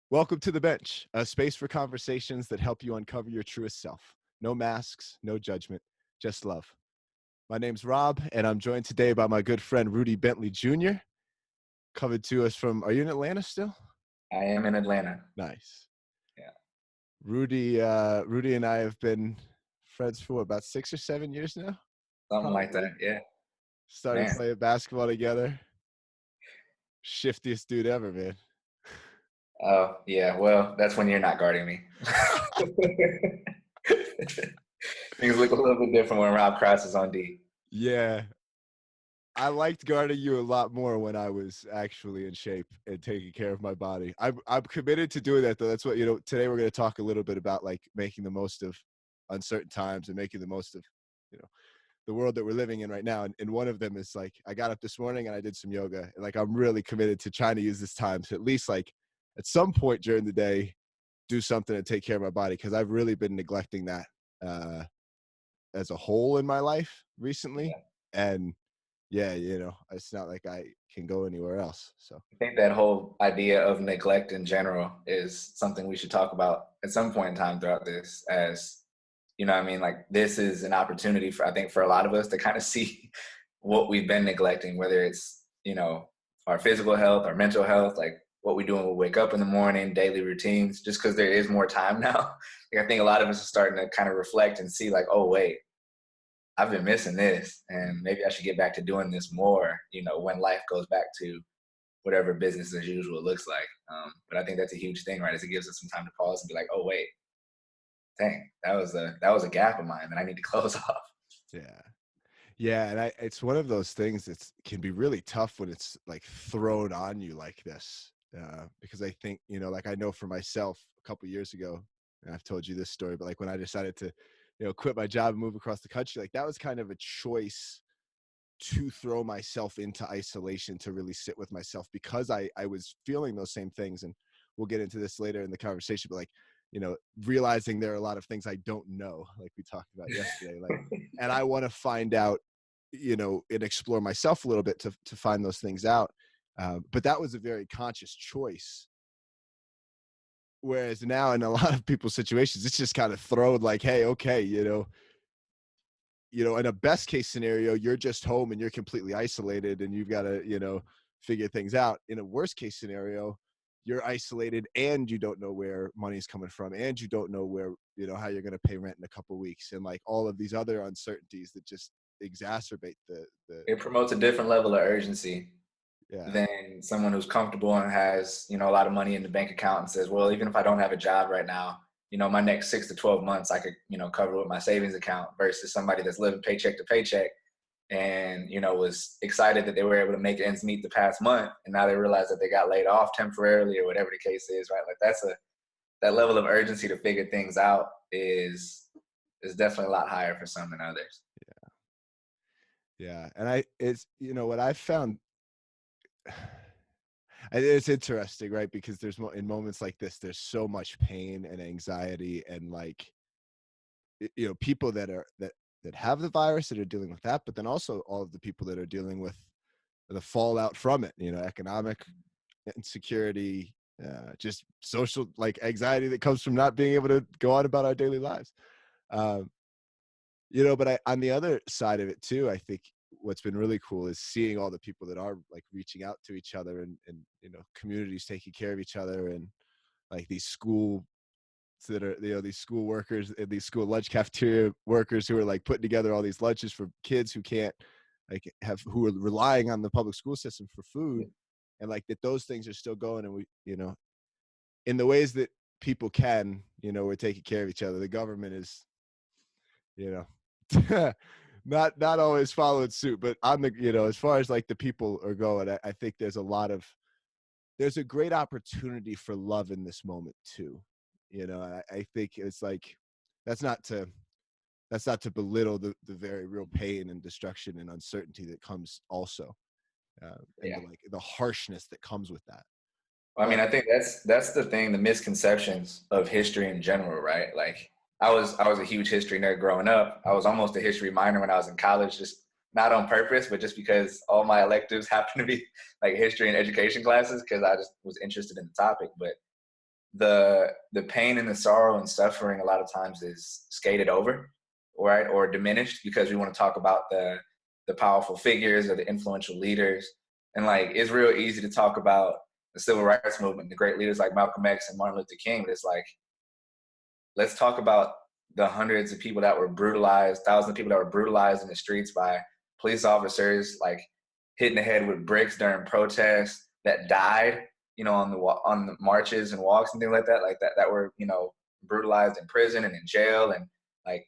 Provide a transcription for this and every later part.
Welcome to the bench, a space for conversations that help you uncover your truest self. No masks, no judgment, just love. My name's Rob, and I'm joined today by my good friend Rudy Bentley Jr., coming to us from, are you in Atlanta still? I am in Atlanta. Nice. Yeah, Rudy and I have been friends for about 6 or 7 years now, something like that. probably. Yeah, Started man. playing basketball together. Shiftiest dude ever, man. Oh, yeah. Well, that's when you're not guarding me. Things look a little bit different when Rob crosses on D. Yeah, I liked guarding you a lot more when I was actually in shape and taking care of my body. I'm committed to doing that though. That's what today we're going to talk a little bit about like making the most of uncertain times and making the most of you know the world that we're living in right now. And one of them is like I got up this morning and I did some yoga. And like I'm really committed to trying to use this time to at least like at some point during the day do something to take care of my body because I've really been neglecting that uh as a whole in my life recently. Yeah. And yeah, it's not like I can go anywhere else. So I think that whole idea of neglect in general is something we should talk about at some point in time throughout this as what I mean? Like this is an opportunity for I think for a lot of us to kind of see what we've been neglecting, whether it's, our physical health, our mental health, like what we do when we wake up in the morning, daily routines, just because there is more time now. Like I think a lot of us are starting to kind of reflect and see like, oh wait, I've been missing this and maybe I should get back to doing this more, when life goes back to whatever business as usual looks like. But I think that's a huge thing, right? Is it gives us some time to pause and be like, oh wait, dang, that was a gap of mine that I need to close off. yeah. Yeah, and it's one of those things that can be really tough when it's like thrown on you like this. Because I think, like I know for myself a couple years ago, and I've told you this story, but like when I decided to, quit my job and move across the country, like that was kind of a choice to throw myself into isolation to really sit with myself because I was feeling those same things. And we'll get into this later in the conversation, but like, realizing there are a lot of things I don't know, like we talked about yesterday, like, and I want to find out, and explore myself a little bit to find those things out. But that was a very conscious choice. Whereas now in a lot of people's situations, it's just kind of thrown like, hey, okay, in a best case scenario, you're just home and you're completely isolated and you've got to, figure things out. In a worst case scenario, you're isolated and you don't know where money's coming from and you don't know where, how you're going to pay rent in a couple of weeks and like all of these other uncertainties that just exacerbate the It promotes a different level of urgency yeah. than someone who's comfortable and has, a lot of money in the bank account and says, well, even if I don't have a job right now, my next 6 to 12 months I could, cover with my savings account versus somebody that's living paycheck to paycheck and, was excited that they were able to make ends meet the past month. And now they realize that they got laid off temporarily or whatever the case is, right? Like that level of urgency to figure things out is definitely a lot higher for some than others. Yeah. And it's, what I've found, it's interesting, right? Because in moments like this, there's so much pain and anxiety and like, people that have the virus that are dealing with that, but then also all of the people that are dealing with the fallout from it, economic insecurity, just social like anxiety that comes from not being able to go on about our daily lives. Um, but on the other side of it too, I think what's been really cool is seeing all the people that are like reaching out to each other and communities taking care of each other and like these school that are these school workers and these school lunch cafeteria workers who are like putting together all these lunches for kids who can't like who are relying on the public school system for food, and like that those things are still going, and we in the ways that people can, we're taking care of each other. The government is, you know not always following suit, but on the, as far as like the people are going, I think there's a great opportunity for love in this moment too. I think it's like that's not to belittle the very real pain and destruction and uncertainty that comes also, and Yeah. the harshness that comes with that. I mean, But I think that's the thing, the misconceptions of history in general, right? Like I was a huge history nerd growing up. I was almost a history minor when I was in college, just not on purpose, but just because all my electives happened to be like history and education classes because I just was interested in the topic. But the pain and the sorrow and suffering a lot of times is skated over, right, or diminished because we want to talk about the powerful figures or the influential leaders. And like it's real easy to talk about the civil rights movement, the great leaders like Malcolm X and Martin Luther King, but it's like, let's talk about the hundreds of people that were brutalized, thousands of people that were brutalized in the streets by police officers, like hitting the head with bricks during protests, that died, on the marches and walks and things like that were, brutalized in prison and in jail, and like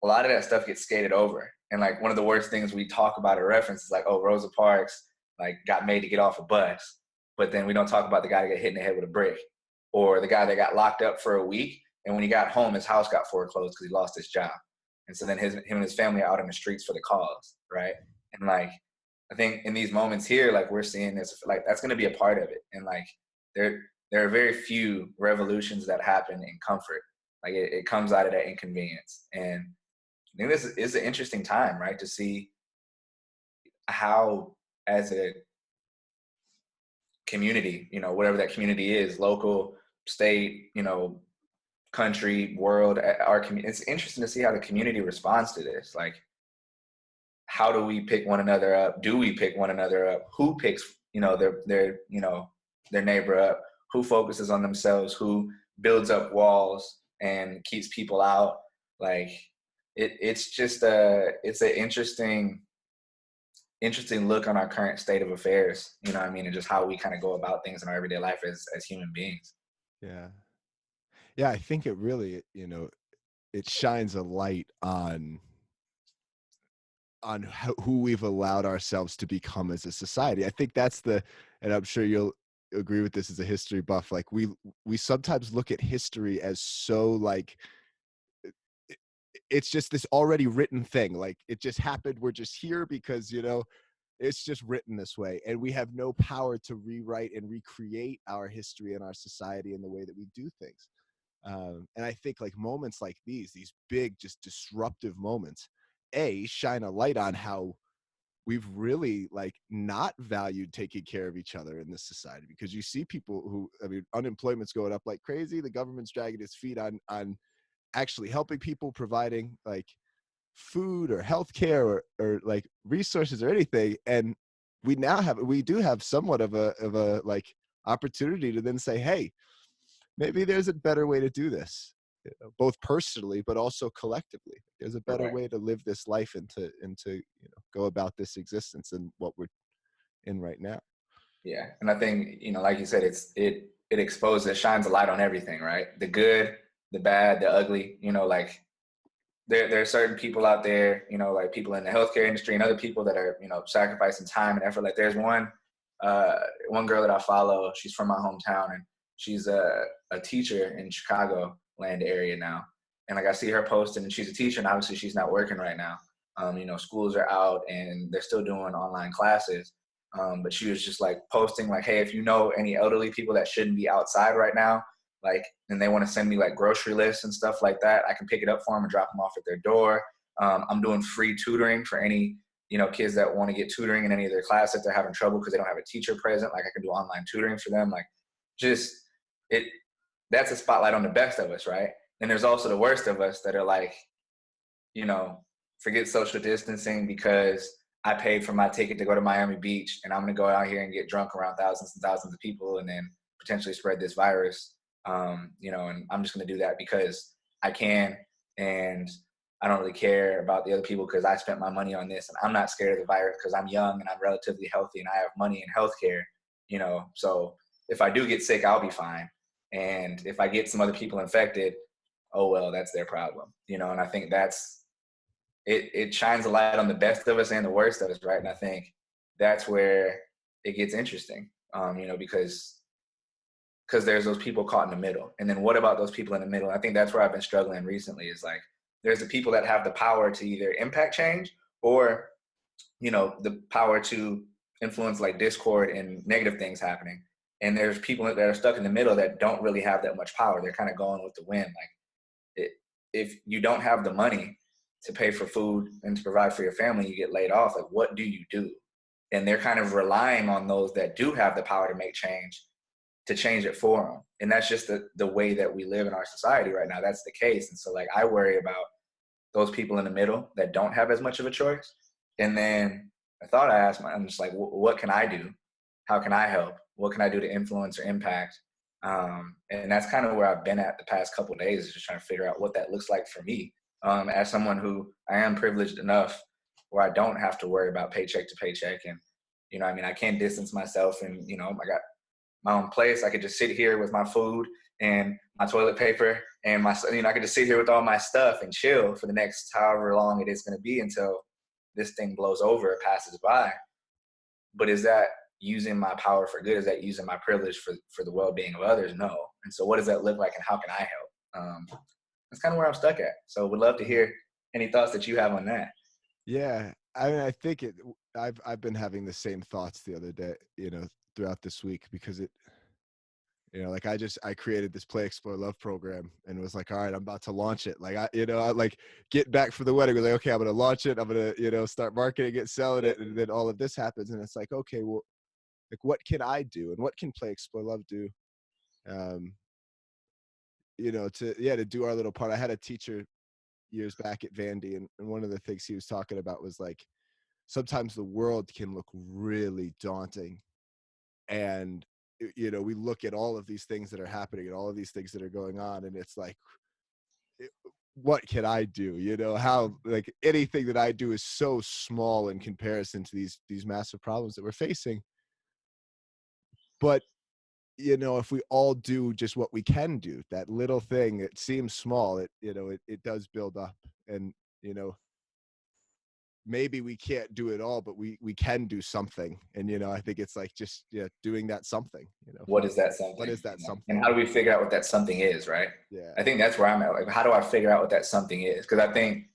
a lot of that stuff gets skated over. And like one of the worst things we talk about or reference is like, oh, Rosa Parks like got made to get off a bus, but then we don't talk about the guy that got hit in the head with a brick, or the guy that got locked up for a week, and when he got home, his house got foreclosed because he lost his job, and so then him and his family are out in the streets for the cause, right? And like I think in these moments here, like we're seeing this, like that's going to be a part of it, and like there are very few revolutions that happen in comfort. Like it comes out of that inconvenience, and I think this is an interesting time, right, to see how, as a community, whatever that community is, local, state, country, world, our community. It's interesting to see how the community responds to this. Like, how do we pick one another up? Do we pick one another up? Who picks, their neighbor up? Who focuses on themselves? Who builds up walls and keeps people out? Like, it's just it's an interesting look on our current state of affairs, and just how we kind of go about things in our everyday life as human beings. Yeah. Yeah, I think it really, it shines a light on who we've allowed ourselves to become as a society. I think that's and I'm sure you'll agree with this as a history buff. Like we sometimes look at history as so like it's just this already written thing. Like it just happened. We're just here because, it's just written this way. And we have no power to rewrite and recreate our history and our society in the way that we do things. And I think like moments like these big, just disruptive moments, shine a light on how we've really like not valued taking care of each other in this society, because you see people who, I mean, unemployment's going up like crazy. The government's dragging its feet on actually helping people, providing like food or healthcare or like resources or anything. And we do have somewhat of a like opportunity to then say, hey, maybe there's a better way to do this, both personally but also collectively. There's a better Right. way to live this life and to go about this existence than what we're in right now. Yeah. And I think, like you said, it exposes, shines a light on everything, right? The good, the bad, the ugly, like there are certain people out there, like people in the healthcare industry and other people that are, sacrificing time and effort. Like there's one girl that I follow, she's from my hometown, and she's a teacher in Chicago land area now. And like I see her posting, and she's a teacher, and obviously she's not working right now. Schools are out and they're still doing online classes. But she was just like posting like, hey, if you know any elderly people that shouldn't be outside right now, like, and they want to send me like grocery lists and stuff like that, I can pick it up for them and drop them off at their door. I'm doing free tutoring for any, kids that want to get tutoring in any of their classes if they're having trouble because they don't have a teacher present. Like I can do online tutoring for them. Like just it, that's a spotlight on the best of us, right? And there's also the worst of us that are like, you know, forget social distancing because I paid for my ticket to go to Miami Beach and I'm going to go out here and get drunk around thousands and thousands of people and then potentially spread this virus. And I'm just going to do that because I can, and I don't really care about the other people because I spent my money on this, and I'm not scared of the virus because I'm young and I'm relatively healthy and I have money in healthcare, so if I do get sick, I'll be fine. And if I get some other people infected, oh, well, that's their problem, and I think it shines a light on the best of us and the worst of us, right? And I think that's where it gets interesting, because there's those people caught in the middle. And then what about those people in the middle? I think that's where I've been struggling recently is like, there's the people that have the power to either impact change or, the power to influence like discord and negative things happening. And there's people that are stuck in the middle that don't really have that much power. They're kind of going with the wind. Like if you don't have the money to pay for food and to provide for your family, you get laid off. Like, what do you do? And they're kind of relying on those that do have the power to make change to change it for them. And that's just the way that we live in our society right now. That's the case. And so like I worry about those people in the middle that don't have as much of a choice. And then I thought I asked I'm just like, what can I do? How can I help? What can I do to influence or impact? And that's kind of where I've been at the past couple of days, is just trying to figure out what that looks like for me. As someone who I am privileged enough where I don't have to worry about paycheck to paycheck. And, I mean, I can distance myself and, I got my own place. I could just sit here with my food and my toilet paper and I could just sit here with all my stuff and chill for the next however long it is going to be until this thing blows over or passes by. But is that using my power for good? Is that using my privilege for the well-being of others? No. And so what does that look like and how can I help? That's kind of where I'm stuck at. So would love to hear any thoughts that you have on that. Yeah, I mean, I think I've been having the same thoughts the other day, throughout this week, because like I created this Play Explore Love program and was like, all right, I'm about to launch it. Like I like get back from the wedding, was like, okay, I'm gonna launch it. I'm gonna, start marketing it, selling it, and then all of this happens, and it's like, okay, well, like what can I do, and what can Play Explore Love do? Um, to do our little part. I had a teacher years back at Vandy, and one of the things he was talking about was like sometimes the world can look really daunting, and we look at all of these things that are happening and all of these things that are going on, and it's like, what can I do? How, like, anything that I do is so small in comparison to these massive problems that we're facing. But if we all do just what we can do, that little thing, it seems small, it does build up. And you know maybe we can't do it all, but we can do something. And I think it's like just, doing that something. What is that What something? is that And something? how do we figure out what that something is, right? I Yeah. think that's where I'm at. Like, how do I figure out what that something is? Because I think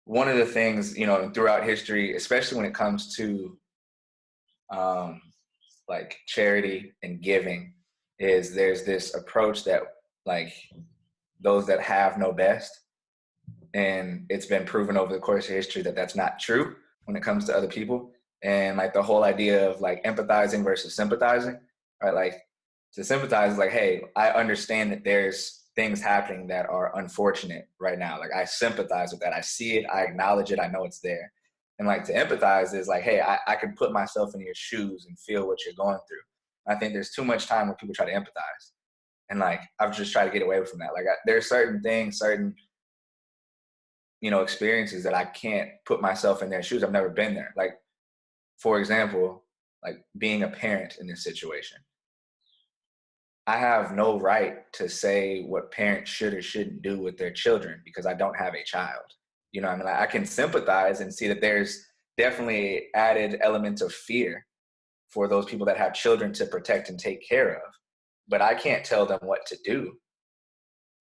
one of the things, throughout history, especially when it comes to um, like charity and giving, is there's this approach that like those that have know best. And it's been proven over the course of history that that's not true when it comes to other people. And like the whole idea of like empathizing versus sympathizing, right? Like to sympathize is like, hey, I understand that there's things happening that are unfortunate right now. Like I sympathize with that. I see it, I acknowledge it, I know it's there. And like to empathize is like, hey, I can put myself in your shoes and feel what you're going through. I think there's too much time when people try to empathize. And like I've just tried to get away from that. Like there's certain things, certain experiences that I can't put myself in their shoes. I've never been there. Like, for example, like being a parent in this situation. I have no right to say what parents should or shouldn't do with their children because I don't have a child. I mean? Like, I can sympathize and see that there's definitely added elements of fear for those people that have children to protect and take care of. But I can't tell them what to do.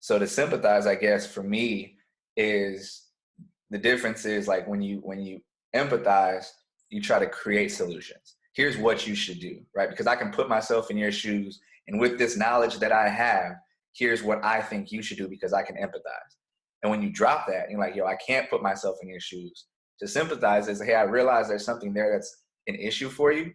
So to sympathize, I guess, for me is the difference is like when you empathize, you try to create solutions. Here's what you should do, right? Because I can put myself in your shoes, and with this knowledge that I have, here's what I think you should do because I can empathize. And when you drop that, you're like, yo, I can't put myself in your shoes. To sympathize is, hey, I realize there's something there that's an issue for you.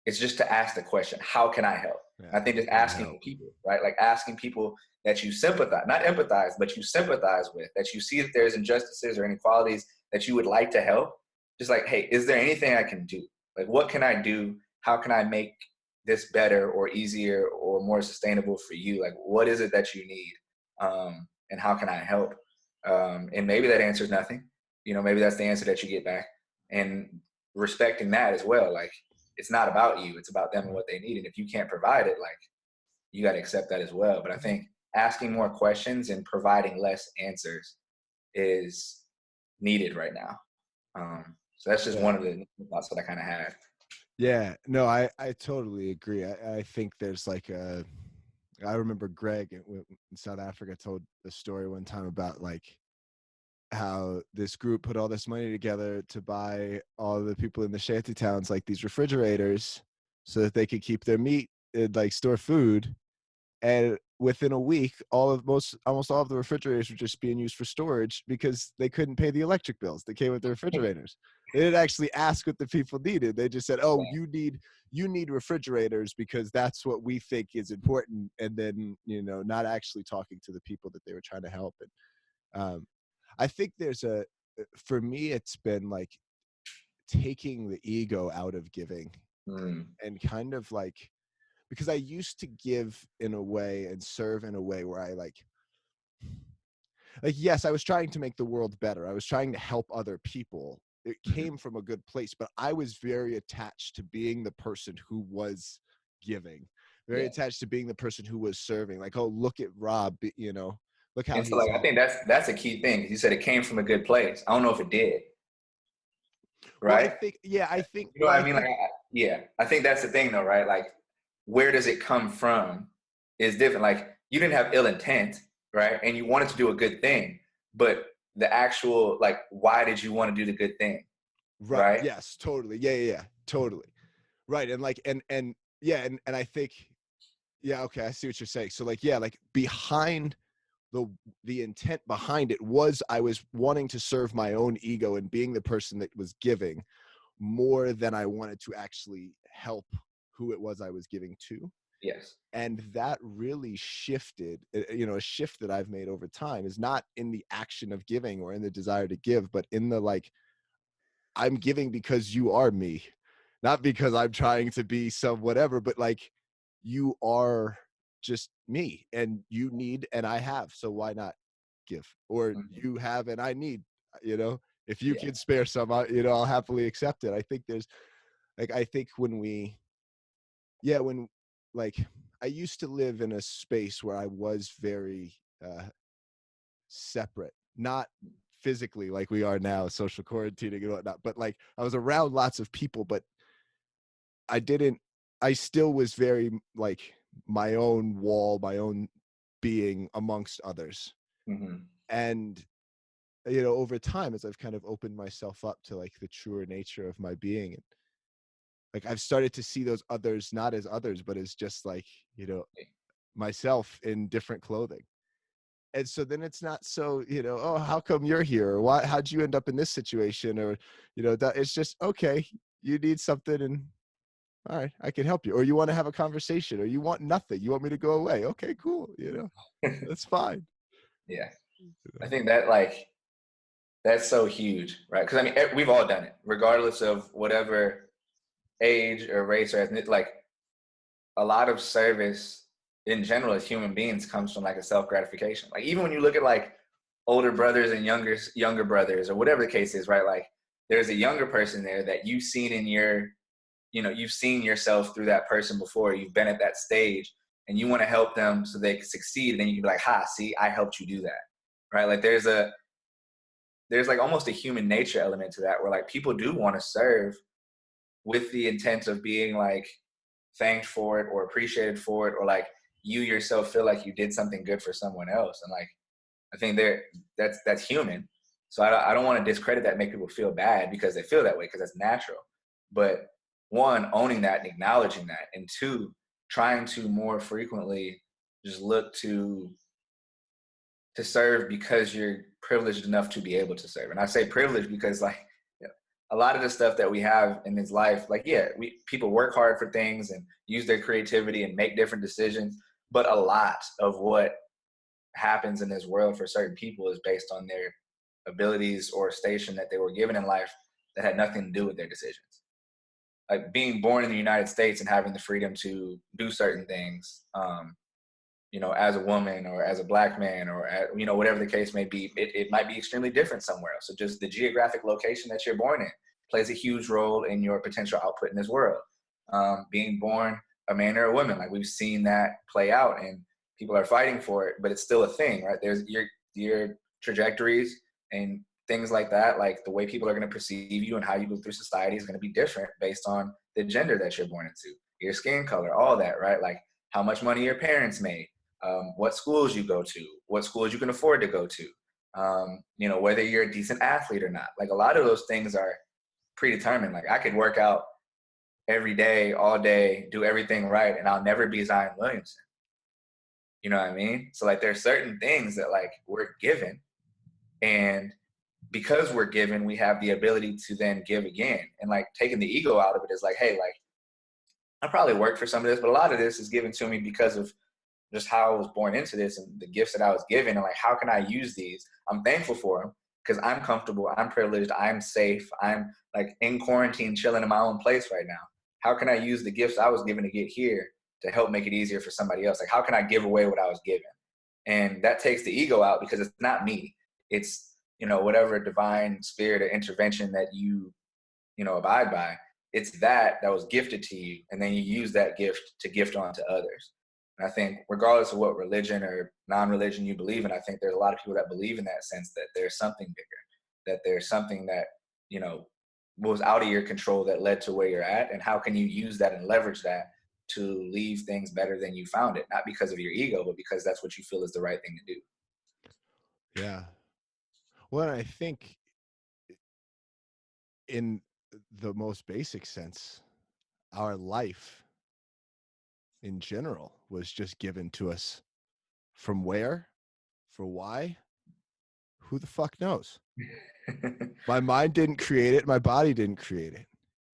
It's just to ask the question, how can I help? Yeah. I think just Can I asking help? people, right? Like asking people that you sympathize, not empathize, but you sympathize with, that you see that there's injustices or inequalities that you would like to help. Just like, hey, is there anything I can do? Like, what can I do? How can I make this better or easier or more sustainable for you? Like, what is it that you need? And how can I help? And maybe that answers nothing. Maybe that's the answer that you get back. And respecting that as well. Like, it's not about you, it's about them and what they need. And if you can't provide it, like you got to accept that as well. But I think asking more questions and providing less answers is needed right now. So that's just Yeah. one of the thoughts that I kind of had. Yeah. No, I totally agree. I think there's like I remember Greg in South Africa told a story one time about like how this group put all this money together to buy all the people in the shanty towns like these refrigerators so that they could keep their meat and like store food. And within a week, almost all of the refrigerators were just being used for storage because they couldn't pay the electric bills that came with the refrigerators. They didn't actually ask what the people needed. They just said, "Oh, you need refrigerators because that's what we think is important," and then not actually talking to the people that they were trying to help. And I think for me, it's been like taking the ego out of giving Mm, and kind of like, because I used to give in a way and serve in a way where I yes, I was trying to make the world better. I was trying to help other people. It mhm. came from a good place, but I was very attached to being the person who was giving, very Yeah. attached to being the person who was serving. Like, oh, look at Rob, look how And so he's like I think that's a key thing. You said it came from a good place. I don't know if it did, well, I right? think, yeah, I think, You know well, what I I mean? Like, think, yeah, I think that's the thing though, right? Like, where does it come from is different. Like, you didn't have ill intent, right? And you wanted to do a good thing, but the actual, like, why did you want to do the good thing, right. right? Yes, totally. Yeah, yeah, yeah, totally. Right. And like, and yeah, and I think, yeah, okay, I see what you're saying. So like, yeah, like behind the the intent behind it was I was wanting to serve my own ego and being the person that was giving more than I wanted to actually help who it was I was giving to. Yes. And that really shifted, a shift that I've made over time is not in the action of giving or in the desire to give, but in the like, I'm giving because you are me, not because I'm trying to be some whatever, but like you are just me and you need and I have. So why not give? Or Mhm. you have and I need, you know, if you Yeah. can spare some, I'll happily accept it. I think there's like, I think when like, I used to live in a space where I was very separate, not physically like we are now, social quarantining and whatnot, but like I was around lots of people, but I didn't, I still was very like my own wall, my own being amongst others. Hmm. And, over time, as I've kind of opened myself up to like the truer nature of my being, and like I've started to see those others not as others, but as just like, myself in different clothing. And so then it's not so, oh, how come you're here? Or why, how'd you end up in this situation? Or, that it's just, okay, you need something and all right, I can help you. Or you want to have a conversation or you want nothing. You want me to go away. Okay, cool. That's fine. Yeah. You I know? think that like that's so huge, right? Because I mean, we've all done it, regardless of whatever age or race or ethnic. Like, a lot of service in general as human beings comes from like a self gratification. Like, even when you look at like older brothers and younger brothers or whatever the case is, right? Like, there's a younger person there that you've seen in your, you've seen yourself through that person before. You've been at that stage, and you want to help them so they can succeed. And then you can be like, "Ha, see, I helped you do that." Right? Like, there's like almost a human nature element to that, where like people do want to serve with the intent of being like thanked for it or appreciated for it, or like you yourself feel like you did something good for someone else. And like, I think that's human. So I don't want to discredit that and make people feel bad because they feel that way, because that's natural. But one, owning that and acknowledging that, and two, trying to more frequently just look to serve because you're privileged enough to be able to serve. And I say privileged because like, you know, a lot of the stuff that we have in this life, like, yeah, people work hard for things and use their creativity and make different decisions, but a lot of what happens in this world for certain people is based on their abilities or station that they were given in life that had nothing to do with their decisions. Like being born in the United States and having the freedom to do certain things, as a woman or as a black man, or whatever the case may be, it might be extremely different somewhere else. So just the geographic location that you're born in plays a huge role in your potential output in this world. Being born a man or a woman, like we've seen that play out, and people are fighting for it, but it's still a thing, right? There's your trajectories and things like that. Like the way people are going to perceive you and how you move through society is going to be different based on the gender that you're born into, your skin color, all that, right? Like how much money your parents made, what schools you go to, what schools you can afford to go to, whether you're a decent athlete or not. Like a lot of those things are predetermined. Like I could work out every day, all day, do everything right, and I'll never be Zion Williamson. You know what I mean? So like there's certain things that like we're given, and because we're given, we have the ability to then give again. And like taking the ego out of it is like, hey, like I probably worked for some of this, but a lot of this is given to me because of just how I was born into this and the gifts that I was given. And like, how can I use these? I'm thankful for them because I'm comfortable, I'm privileged, I'm safe, I'm like in quarantine, chilling in my own place right now. How can I use the gifts I was given to get here to help make it easier for somebody else? Like, how can I give away what I was given? And that takes the ego out because it's not me. It's, you know, whatever divine spirit or intervention that you know, abide by. It's that was gifted to you, and then you use that gift to gift on to others. And I think, regardless of what religion or non-religion you believe in, I think there's a lot of people that believe in that sense that there's something bigger, that there's something that, you know, was out of your control that led to where you're at, and how can you use that and leverage that to leave things better than you found it, not because of your ego, but because that's what you feel is the right thing to do. Yeah. Well, I think in the most basic sense, our life in general was just given to us. From where? For why? Who the fuck knows? My mind didn't create it. My body didn't create it.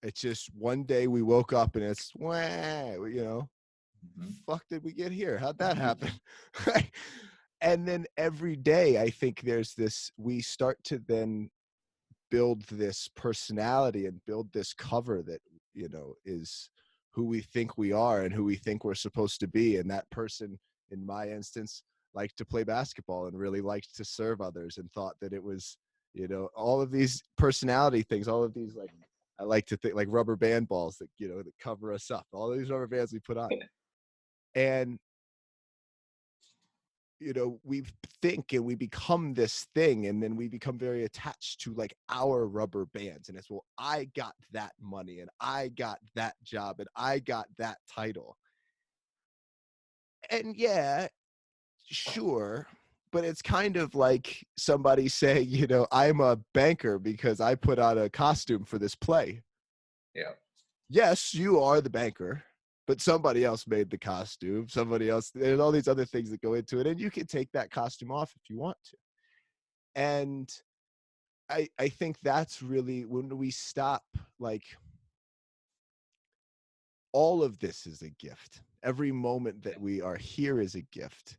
It's just one day we woke up and it's, wah, you know, fuck did we get here? How'd that happen? And then every day, I think there's this, we start to then build this personality and build this cover that, you know, is who we think we are and who we think we're supposed to be. And that person, in my instance, liked to play basketball and really liked to serve others and thought that it was, you know, all of these personality things, all of these, like, I like to think like rubber band balls that, you know, that cover us up, all these rubber bands we put on. And, you know, we think and we become this thing, and then we become very attached to like our rubber bands. And it's, well, I got that money and I got that job and I got that title. And yeah, sure. But it's kind of like somebody saying, you know, I'm a banker because I put on a costume for this play. Yeah. Yes, you are the banker, but somebody else made the costume. Somebody else, there's all these other things that go into it. And you can take that costume off if you want to. And I think that's really when we stop, like, all of this is a gift. Every moment that we are here is a gift.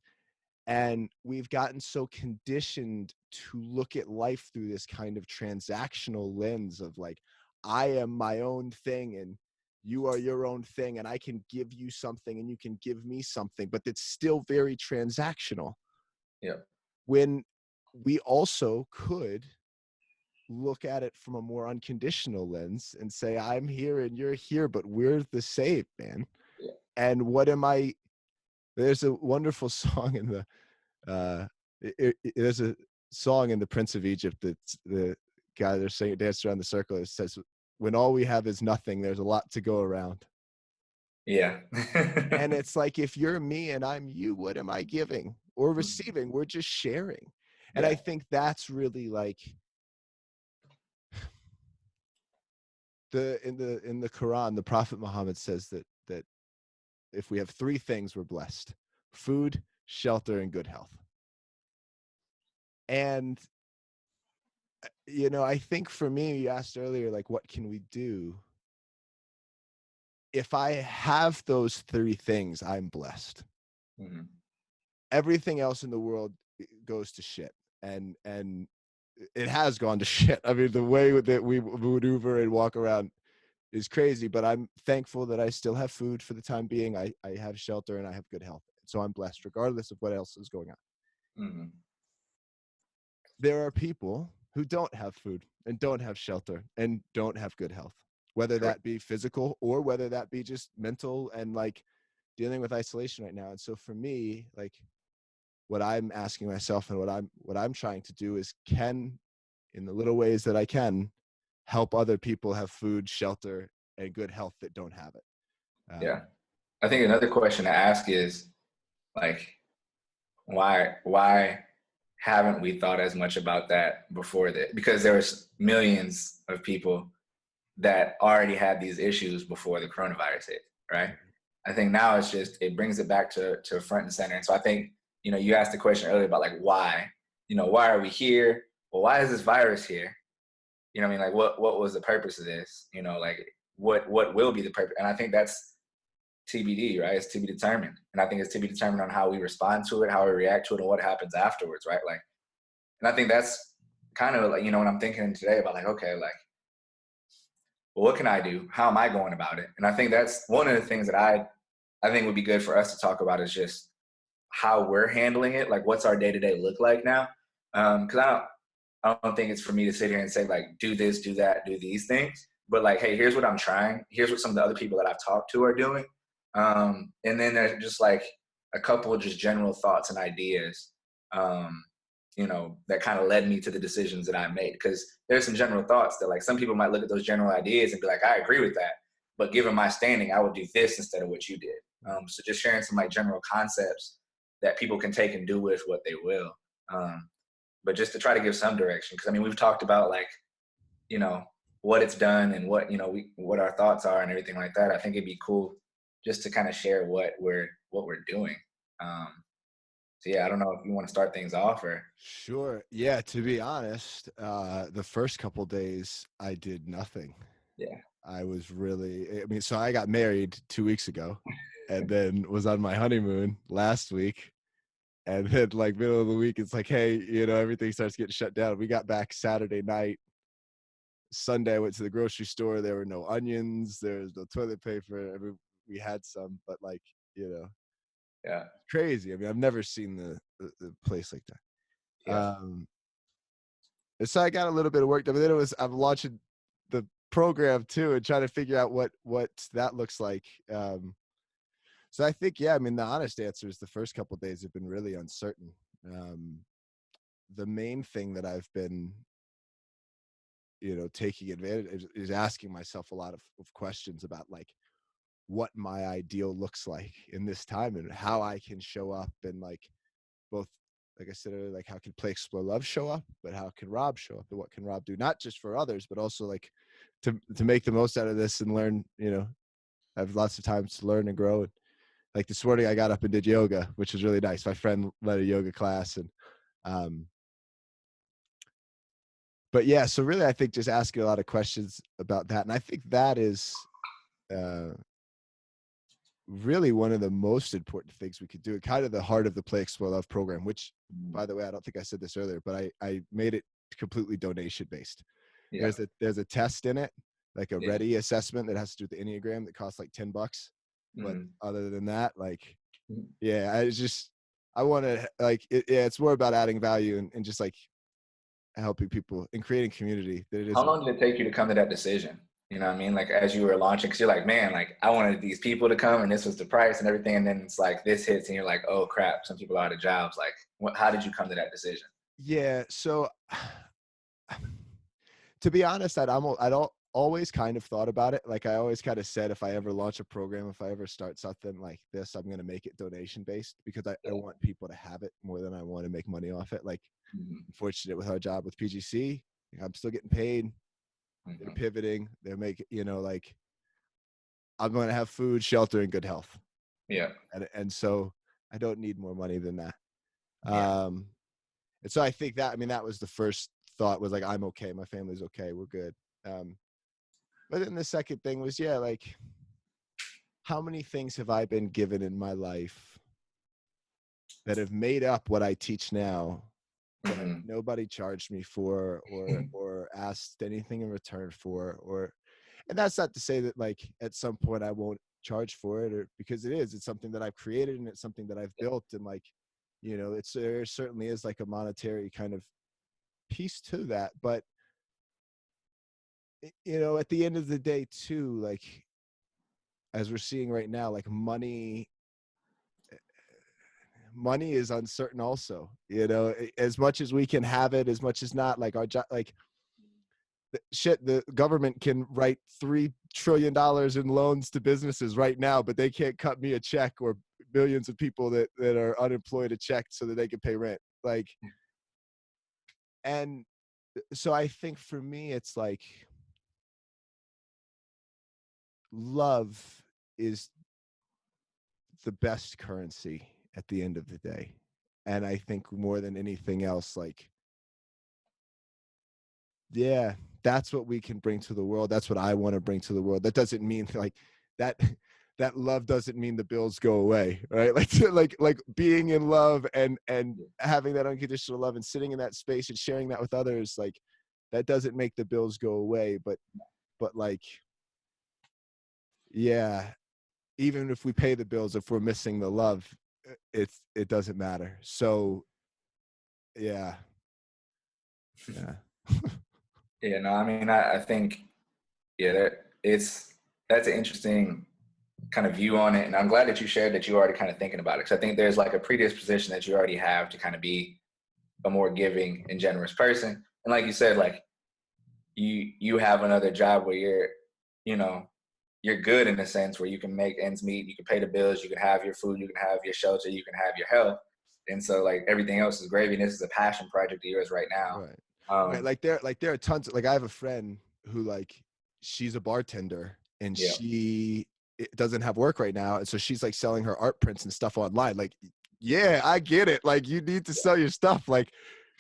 And we've gotten so conditioned to look at life through this kind of transactional lens of like, I am my own thing and you are your own thing, and I can give you something and you can give me something, but it's still very transactional. Yeah. When we also could look at it from a more unconditional lens and say, I'm here and you're here, but we're the same, man. Yeah. And what am I? There's a wonderful song in the there's a song in the Prince of Egypt that's the guy they're saying dance around the circle. It says, when all we have is nothing, there's a lot to go around. Yeah. And it's like, if you're me and I'm you, what am I giving or receiving? We're just sharing. And I Yeah. think that's really like in the Quran, the Prophet Muhammad says that if we have three things, we're blessed: food, shelter, and good health. And you know, I think for me, you asked earlier, like, what can we do? If I have those three things, I'm blessed. Mm-hmm. Everything else in the world goes to shit. And it has gone to shit. I mean, the way that we maneuver and walk around is crazy, but I'm thankful that I still have food for the time being. I have shelter and I have good health. So I'm blessed regardless of what else is going on. Mm-hmm. There are people who don't have food and don't have shelter and don't have good health, whether Correct. that be physical or whether that be just mental and like dealing with isolation right now. And so for me, like, what I'm asking myself and what I'm trying to do is, can, in the little ways that I can, help other people have food, shelter, and good health that don't have it. Yeah. I think another question to ask is like, why haven't we thought as much about that before that? Because there was millions of people that already had these issues before the coronavirus hit, right? I think now it's just it brings it back to front and center. And so I think, you asked the question earlier about like why, why are we here? Well, why is this virus here? You know what I mean? Like what was the purpose of this? Like what will be the purpose? And I think that's TBD, right? It's to be determined. And I think it's to be determined on how we respond to it, how we react to it, and what happens afterwards, right? Like, and I think that's kind of like, when I'm thinking today about like, okay, like, well, what can I do? How am I going about it? And I think that's one of the things that I think would be good for us to talk about is just how we're handling it. Like, what's our day to day look like now? Because I don't think it's for me to sit here and say like, do this, do that, do these things. But like, hey, here's what I'm trying. Here's what some of the other people that I've talked to are doing. And then there's just like a couple of just general thoughts and ideas, that kind of led me to the decisions that I made. Because there's some general thoughts that like some people might look at those general ideas and be like, I agree with that. But given my standing, I would do this instead of what you did. So just sharing some like general concepts that people can take and do with what they will. But just to try to give some direction. Because I mean, we've talked about like, you know, what it's done and what our thoughts are and everything like that. I think it'd be cool just to kind of share what we're doing. Um, so yeah, I don't know if you want to start things off or Sure. Yeah, to be honest, the first couple days I did nothing. yeah, I was really, I mean, so I got married 2 weeks ago and then was on my honeymoon last week. And then like middle of the week, it's like, hey, everything starts getting shut down. We got back Saturday night. Sunday, I went to the grocery store. There were no onions. There was no toilet paper. We had some, but like, you know, yeah, crazy. I mean, I've never seen the place like that. yeah, And so I got a little bit of work done. But then I'm launching the program too and trying to figure out what that looks like. So I think, yeah, I mean, the honest answer is the first couple of days have been really uncertain. Um, the main thing that I've been, taking advantage is asking myself a lot of questions about like what my ideal looks like in this time and how I can show up and like both, like I said earlier, like how can Play Explore Love show up, but how can Rob show up and what can Rob do, not just for others, but also like to make the most out of this and learn, have lots of times to learn and grow. And like this morning I got up and did yoga, which was really nice. My friend led a yoga class and, um, but yeah, so really I think just asking a lot of questions about that. And I think that is, uh, really one of the most important things we could do. Kind of the heart of the Play Explore Love program, which mm, by the way, I don't think I said this earlier, but I made it completely donation based. yeah, There's a test in it, like a yeah, ready assessment that has to do with the Enneagram that costs like $10. But mm, other than that, like, mm. yeah, I want to like, yeah, it's more about adding value and just like helping people and creating community that it How isn't. long did it take you to come to that decision? You know what I mean? Like as you were launching, because you're like, man, like I wanted these people to come, and this was the price and everything, and then it's like this hits, and you're like, oh crap, some people are out of jobs. Like, how did you come to that decision? Yeah. So to be honest, I'd always kind of thought about it. Like I always kind of said, if I ever launch a program, if I ever start something like this, I'm going to make it donation based because I Yeah. want people to have it more than I want to make money off it. Like, Mhm, I'm fortunate with our job with PGC. I'm still getting paid. They're mhm. pivoting. They're making, like I'm going to have food, shelter, and good health. Yeah, And so I don't need more money than that. yeah, Um, and so I think that, I mean, that was the first thought was like, I'm okay. My family's okay. We're good. Um, But then the second thing was, yeah, like how many things have I been given in my life that have made up what I teach now, but mhm, nobody charged me for or asked anything in return for and that's not to say that like at some point I won't charge for it or because it's something that I've created and it's something that I've built and like there certainly is like a monetary kind of piece to that but at the end of the day too like as we're seeing right now like money is uncertain also as much as we can have it as much as not like our job like shit the government can write $3 trillion in loans to businesses right now but they can't cut me a check or millions of people that are unemployed a check so that they can pay rent like and so I think for me it's like love is the best currency at the end of the day. And I think more than anything else, like, yeah, that's what we can bring to the world. That's what I want to bring to the world. That doesn't mean like that that love doesn't mean the bills go away, right? Like like being in love and Yeah. having that unconditional love and sitting in that space and sharing that with others, like that doesn't make the bills go away, but like, yeah, even if we pay the bills, if we're missing the love, it doesn't matter. So yeah, yeah. Yeah, no, I mean, I think, yeah, that's an interesting kind of view on it. And I'm glad that you shared that you already kind of thinking about it. Cause I think there's like a predisposition that you already have to kind of be a more giving and generous person. And like you said, like you have another job where you know, you're good in a sense where you can make ends meet, you can pay the bills, you can have your food, you can have your shelter, you can have your health. And so like everything else is gravy. And this is a passion project of yours right now. Right. Right. Um, Like there are tons of, like I have a friend who like she's a bartender and yeah, she doesn't have work right now. And so she's like selling her art prints and stuff online. Like, yeah, I get it. Like you need to sell your stuff. Like,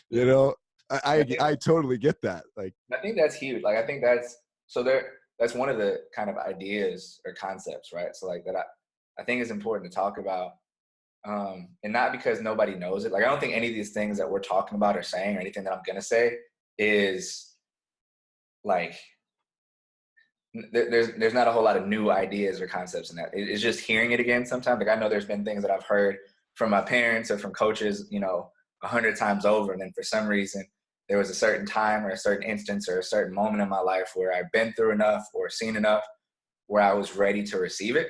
yeah. you know, And I think I totally get that. Like, I think that's huge. Like I think that's so there that's one of the kind of ideas or concepts, right? So like that I think is important to talk about. And not because nobody knows it. Like I don't think any of these things that we're talking about or saying or anything that I'm gonna say is like there's not a whole lot of new ideas or concepts in that. It's just hearing it again sometimes. Like I know there's been things that I've heard from my parents or from coaches, you know, 100 times over, and then for some reason there was a certain time or a certain instance or a certain moment in my life where I've been through enough or seen enough where I was ready to receive it,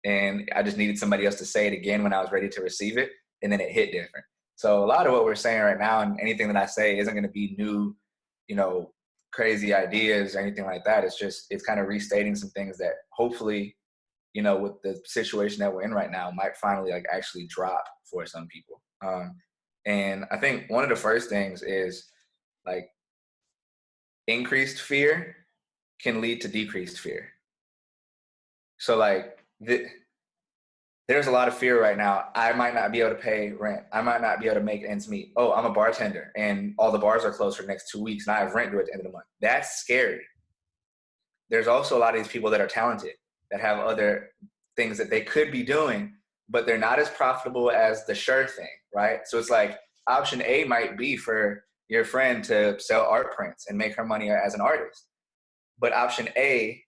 and I just needed somebody else to say it again when I was ready to receive it, and then it hit different. So a lot of what we're saying right now and anything that I say isn't going to be new, you know, crazy ideas or anything like that. It's just it's kind of restating some things that hopefully, you know, with the situation that we're in right now, might finally like actually drop for some people. And I think one of the first things is like increased fear can lead to decreased fear. So like there's a lot of fear right now. I might not be able to pay rent. I might not be able to make ends meet. Oh, I'm a bartender and all the bars are closed for the next 2 weeks and I have rent due at the end of the month. That's scary. There's also a lot of these people that are talented that have other things that they could be doing, but they're not as profitable as the sure thing, right? So it's like option A might be for your friend to sell art prints and make her money as an artist. But option A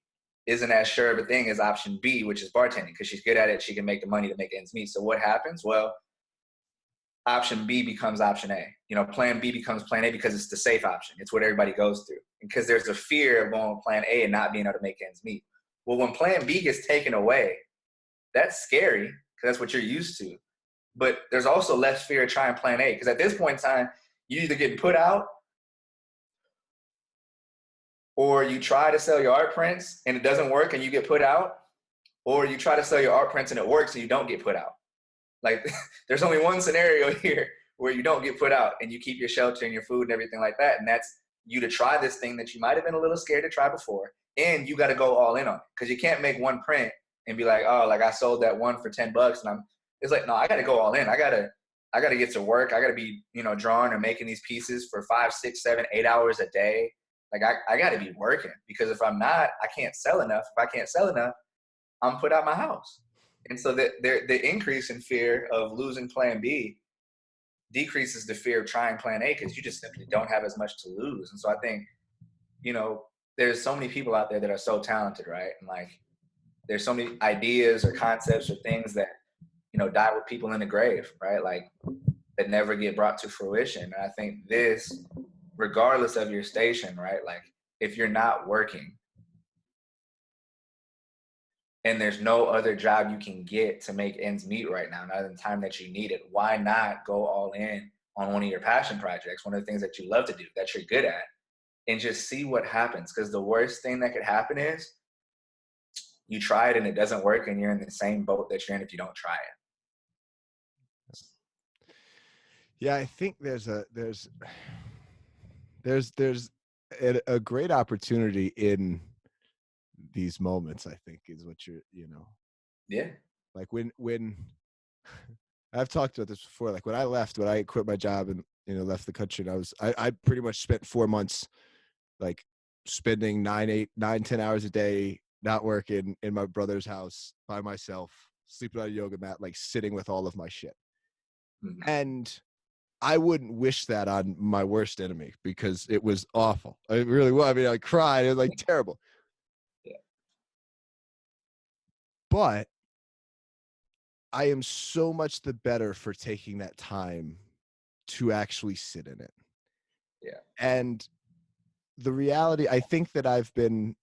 isn't as sure of a thing as option B, which is bartending, because she's good at it. She can make the money to make ends meet. So what happens? Well, option B becomes option A. You know, plan B becomes plan A because it's the safe option. It's what everybody goes through. Because there's a fear of going with plan A and not being able to make ends meet. Well, when plan B gets taken away, that's scary because that's what you're used to. But there's also less fear of trying plan A because at this point in time, you either get put out or you try to sell your art prints and it doesn't work and you get put out, or you try to sell your art prints and it works and you don't get put out. Like there's only one scenario here where you don't get put out and you keep your shelter and your food and everything like that. And that's you to try this thing that you might have been a little scared to try before. And you got to go all in on it because you can't make one print and be like, oh, like I sold that one for $10 and it's like, no, I got to go all in. I got to get to work. I got to be, you know, drawing or making these pieces for 5, 6, 7, 8 hours a day. Like I got to be working because if I'm not, I can't sell enough. If I can't sell enough, I'm put out my house. And so the increase in fear of losing plan B decreases the fear of trying plan A because you just simply don't have as much to lose. And so I think, you know, there's so many people out there that are so talented, right? And like there's so many ideas or concepts or things that, you know, die with people in the grave, right? Like that never get brought to fruition. And I think this, regardless of your station, right? Like if you're not working, and there's no other job you can get to make ends meet right now, not in the time that you need it, why not go all in on one of your passion projects, one of the things that you love to do, that you're good at, and just see what happens? Because the worst thing that could happen is you try it and it doesn't work, and you're in the same boat that you're in if you don't try it. yeah, I think there's a great opportunity in these moments, I think is what you're, you know, Yeah. Like when I've talked about this before. Like when I quit my job and left the country, and I pretty much spent 4 months like spending 9, 8, 9, 10 hours a day not working in my brother's house by myself, sleeping on a yoga mat, like sitting with all of my shit. Mhm. And I wouldn't wish that on my worst enemy because it was awful. I really was. I mean, I cried. It was like terrible. Yeah. But I am so much the better for taking that time to actually sit in it. Yeah. And the reality, I think that I've been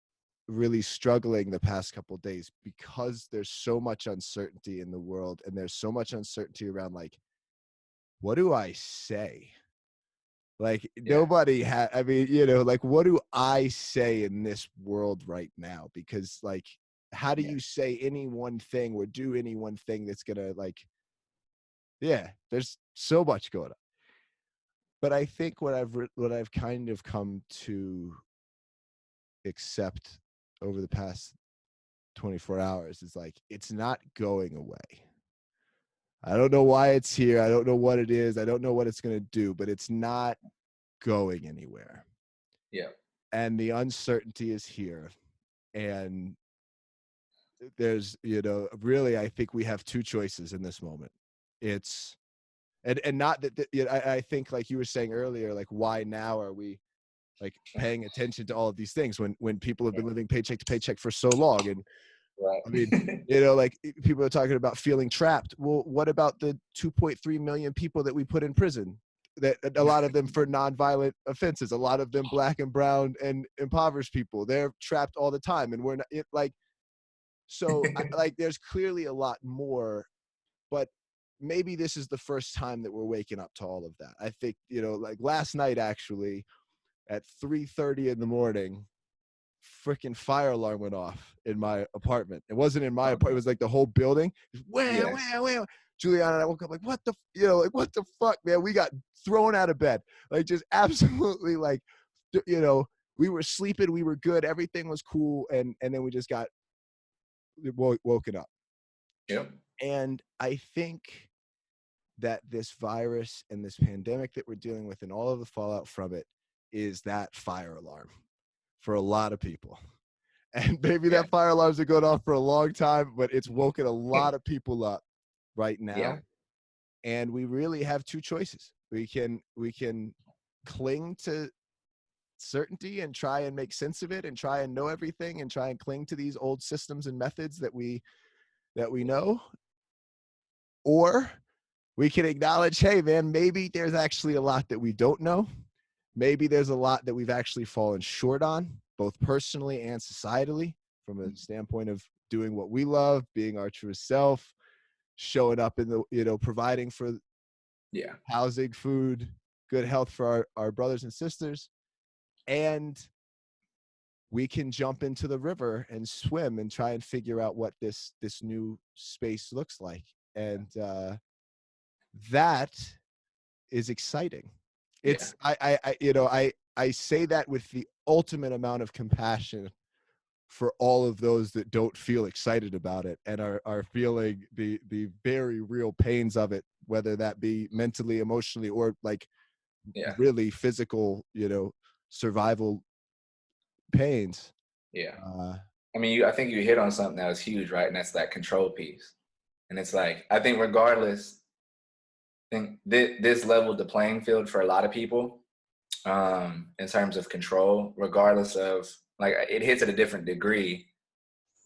really struggling the past couple of days because there's so much uncertainty in the world and there's so much uncertainty around like, what do I say? Like Yeah. nobody had, I mean, like what do I say in this world right now? Because like, how do Yeah. you say any one thing or do any one thing that's gonna like, yeah, there's so much going on. But I think what I've kind of come to accept over the past 24 hours is like it's not going away. I don't know why it's here. I don't know what it is. I don't know what it's going to do, but it's not going anywhere. Yeah. And the uncertainty is here. And there's, really, I think we have two choices in this moment. It's, and not that, I think like you were saying earlier, like why now are we like paying attention to all of these things when people have been living paycheck to paycheck for so long? And Right. I mean, like people are talking about feeling trapped. Well, what about the 2.3 million people that we put in prison? That a lot of them for nonviolent offenses, a lot of them black and brown and impoverished people. They're trapped all the time, and we're not like. So, like, there's clearly a lot more, but maybe this is the first time that we're waking up to all of that. I think like last night actually at 3:30 in the morning, freaking fire alarm went off in my apartment. It wasn't in my Oh, apartment. It no. was like the whole building. Wham, Yeah. wham, wham. Juliana and I woke up like, what the, like, what the fuck, man? We got thrown out of bed. Like, just absolutely like, we were sleeping. We were good. Everything was cool. And then we just got woken up. Yep. And I think that this virus and this pandemic that we're dealing with and all of the fallout from it is that fire alarm for a lot of people. And maybe Yeah. that fire alarms are going off for a long time, but it's woken a lot of people up right Yeah. now. And we really have two choices. We can cling to certainty and try and make sense of it and try and know everything and try and cling to these old systems and methods that we know, or we can acknowledge, hey man, maybe there's actually a lot that we don't know. Maybe there's a lot that we've actually fallen short on, both personally and societally, from a standpoint of doing what we love, being our truest self, showing up in the, providing for Yeah. housing, food, good health for our brothers and sisters. And we can jump into the river and swim and try and figure out what this new space looks like. And that is exciting. Yeah. I say that with the ultimate amount of compassion for all of those that don't feel excited about it and are feeling the very real pains of it, whether that be mentally, emotionally, or like Yeah. really physical, survival pains. Yeah. Uh, I mean, I think you hit on something that was huge, right? And that's that control piece. And it's like, I think regardless, I think this leveled the playing field for a lot of people in terms of control, regardless of like it hits at a different degree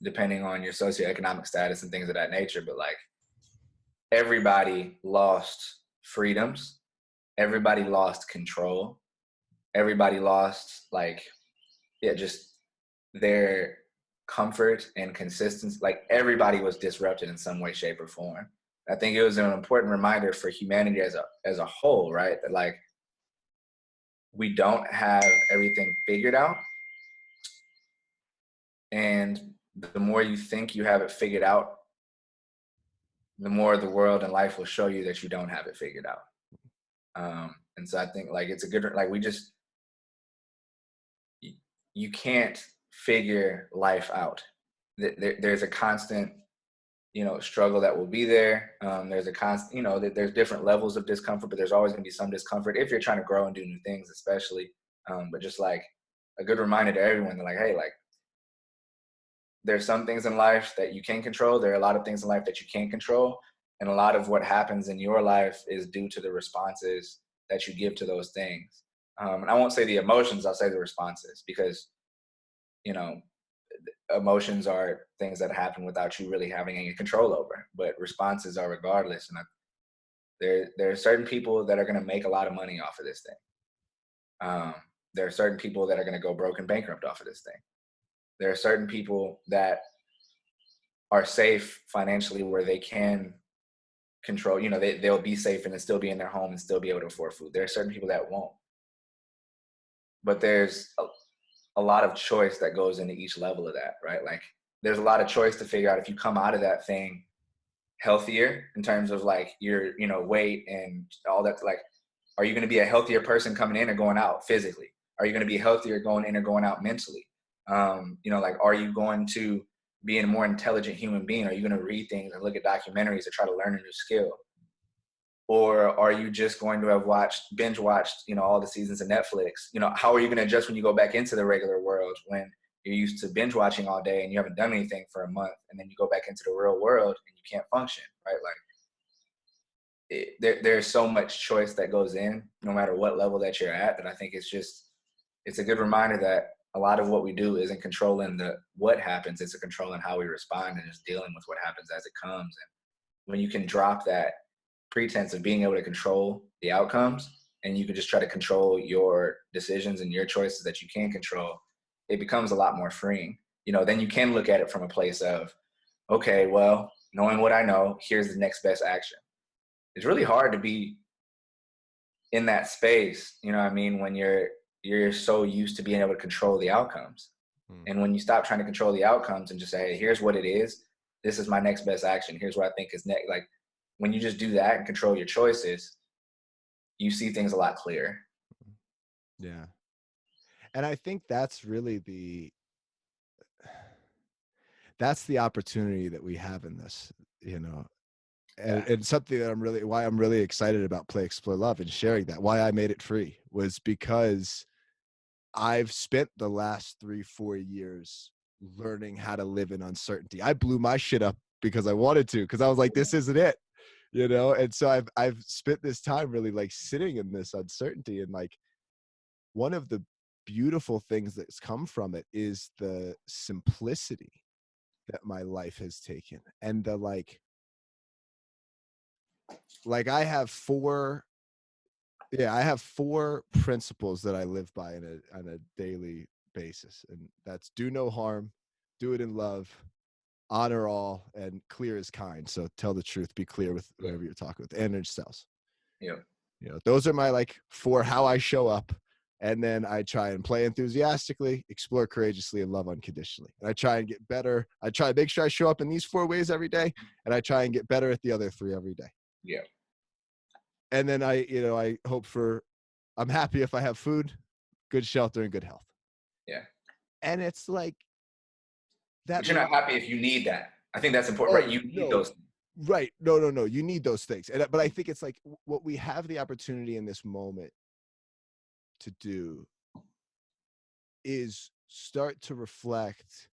depending on your socioeconomic status and things of that nature. But like everybody lost freedoms, everybody lost control, everybody lost like yeah, just their comfort and consistency. Like everybody was disrupted in some way, shape, or form. I think it was an important reminder for humanity as a whole, right? That like we don't have everything figured out, and the more you think you have it figured out, the more the world and life will show you that you don't have it figured out. And so I think like it's a good like we just you can't figure life out. There's a constant struggle that will be there. There's a constant, there's different levels of discomfort, but there's always going to be some discomfort if you're trying to grow and do new things, especially. But just like a good reminder to everyone that, like, hey, like, there's some things in life that you can control. There are a lot of things in life that you can't control. And a lot of what happens in your life is due to the responses that you give to those things. And I won't say the emotions, I'll say the responses, because, you know, emotions are things that happen without you really having any control over, but responses are regardless. And there are certain people that are going to make a lot of money off of this thing. Um, there are certain people that are going to go broke and bankrupt off of this thing. There are certain people that are safe financially where they can control, they'll be safe and still be in their home and still be able to afford food. There are certain people that won't. But there's a lot of choice that goes into each level of that, right? Like, there's a lot of choice to figure out if you come out of that thing healthier in terms of like your, weight and all that. Like, are you going to be a healthier person coming in or going out physically? Are you going to be healthier going in or going out mentally? Like, are you going to be a more intelligent human being? Are you going to read things and look at documentaries to try to learn a new skill? Or are you just going to have binge watched, all the seasons of Netflix? How are you going to adjust when you go back into the regular world when you're used to binge watching all day and you haven't done anything for a month, and then you go back into the real world and you can't function, right? Like, there's so much choice that goes in, no matter what level that you're at, that I think it's a good reminder that a lot of what we do isn't controlling what happens, it's a controlling how we respond and just dealing with what happens as it comes. And when you can drop that pretense of being able to control the outcomes, and you can just try to control your decisions and your choices that you can control, it becomes a lot more freeing. Then you can look at it from a place of, okay, well, knowing what I know, here's the next best action. It's really hard to be in that space, when you're so used to being able to control the outcomes. Mm. And when you stop trying to control the outcomes and just say, hey, here's what it is, this is my next best action, here's what I think is next. Like, when you just do that and control your choices, you see things a lot clearer. Yeah. And I think that's really that's the opportunity that we have in this, Yeah. and something that why I'm really excited about Play, Explore, Love and sharing that, why I made it free, was because I've spent the last 3-4 years learning how to live in uncertainty. I blew my shit up because I wanted to, because I was like, this isn't it, and so I've spent this time really like sitting in this uncertainty. And like, one of the beautiful things that's come from it is the simplicity that my life has taken, and the like I have four principles that I live by on a daily basis, and that's: do no harm, do it in love, honor all, and clear is kind. So tell the truth, be clear with Yeah. whoever you're talking with, and yourselves. Yeah. Those are my like four how I show up. And then I try and play enthusiastically, explore courageously, and love unconditionally. And I try and get better. I try to make sure I show up in these 4 ways every day, and I try and get better at the other 3 every day. Yeah. And then I hope I'm happy if I have food, good shelter, and good health. Yeah. And it's like that. But you're not happy if you need that. I think that's important, right? Oh You need no, those. right? No. You need those things, but I think it's like what we have the opportunity in this moment to do is start to reflect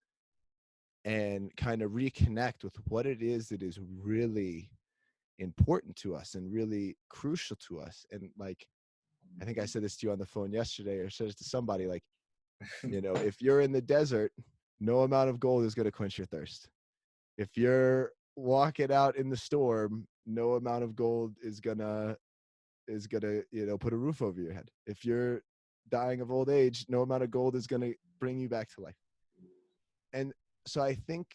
and kind of reconnect with what it is that is really important to us and really crucial to us. And like, I think I said this to you on the phone yesterday, or said it to somebody, like, if you're in the desert, no amount of gold is going to quench your thirst. If you're walking out in the storm, no amount of gold is gonna put a roof over your head. If you're dying of old age, no amount of gold is gonna bring you back to life. And so I think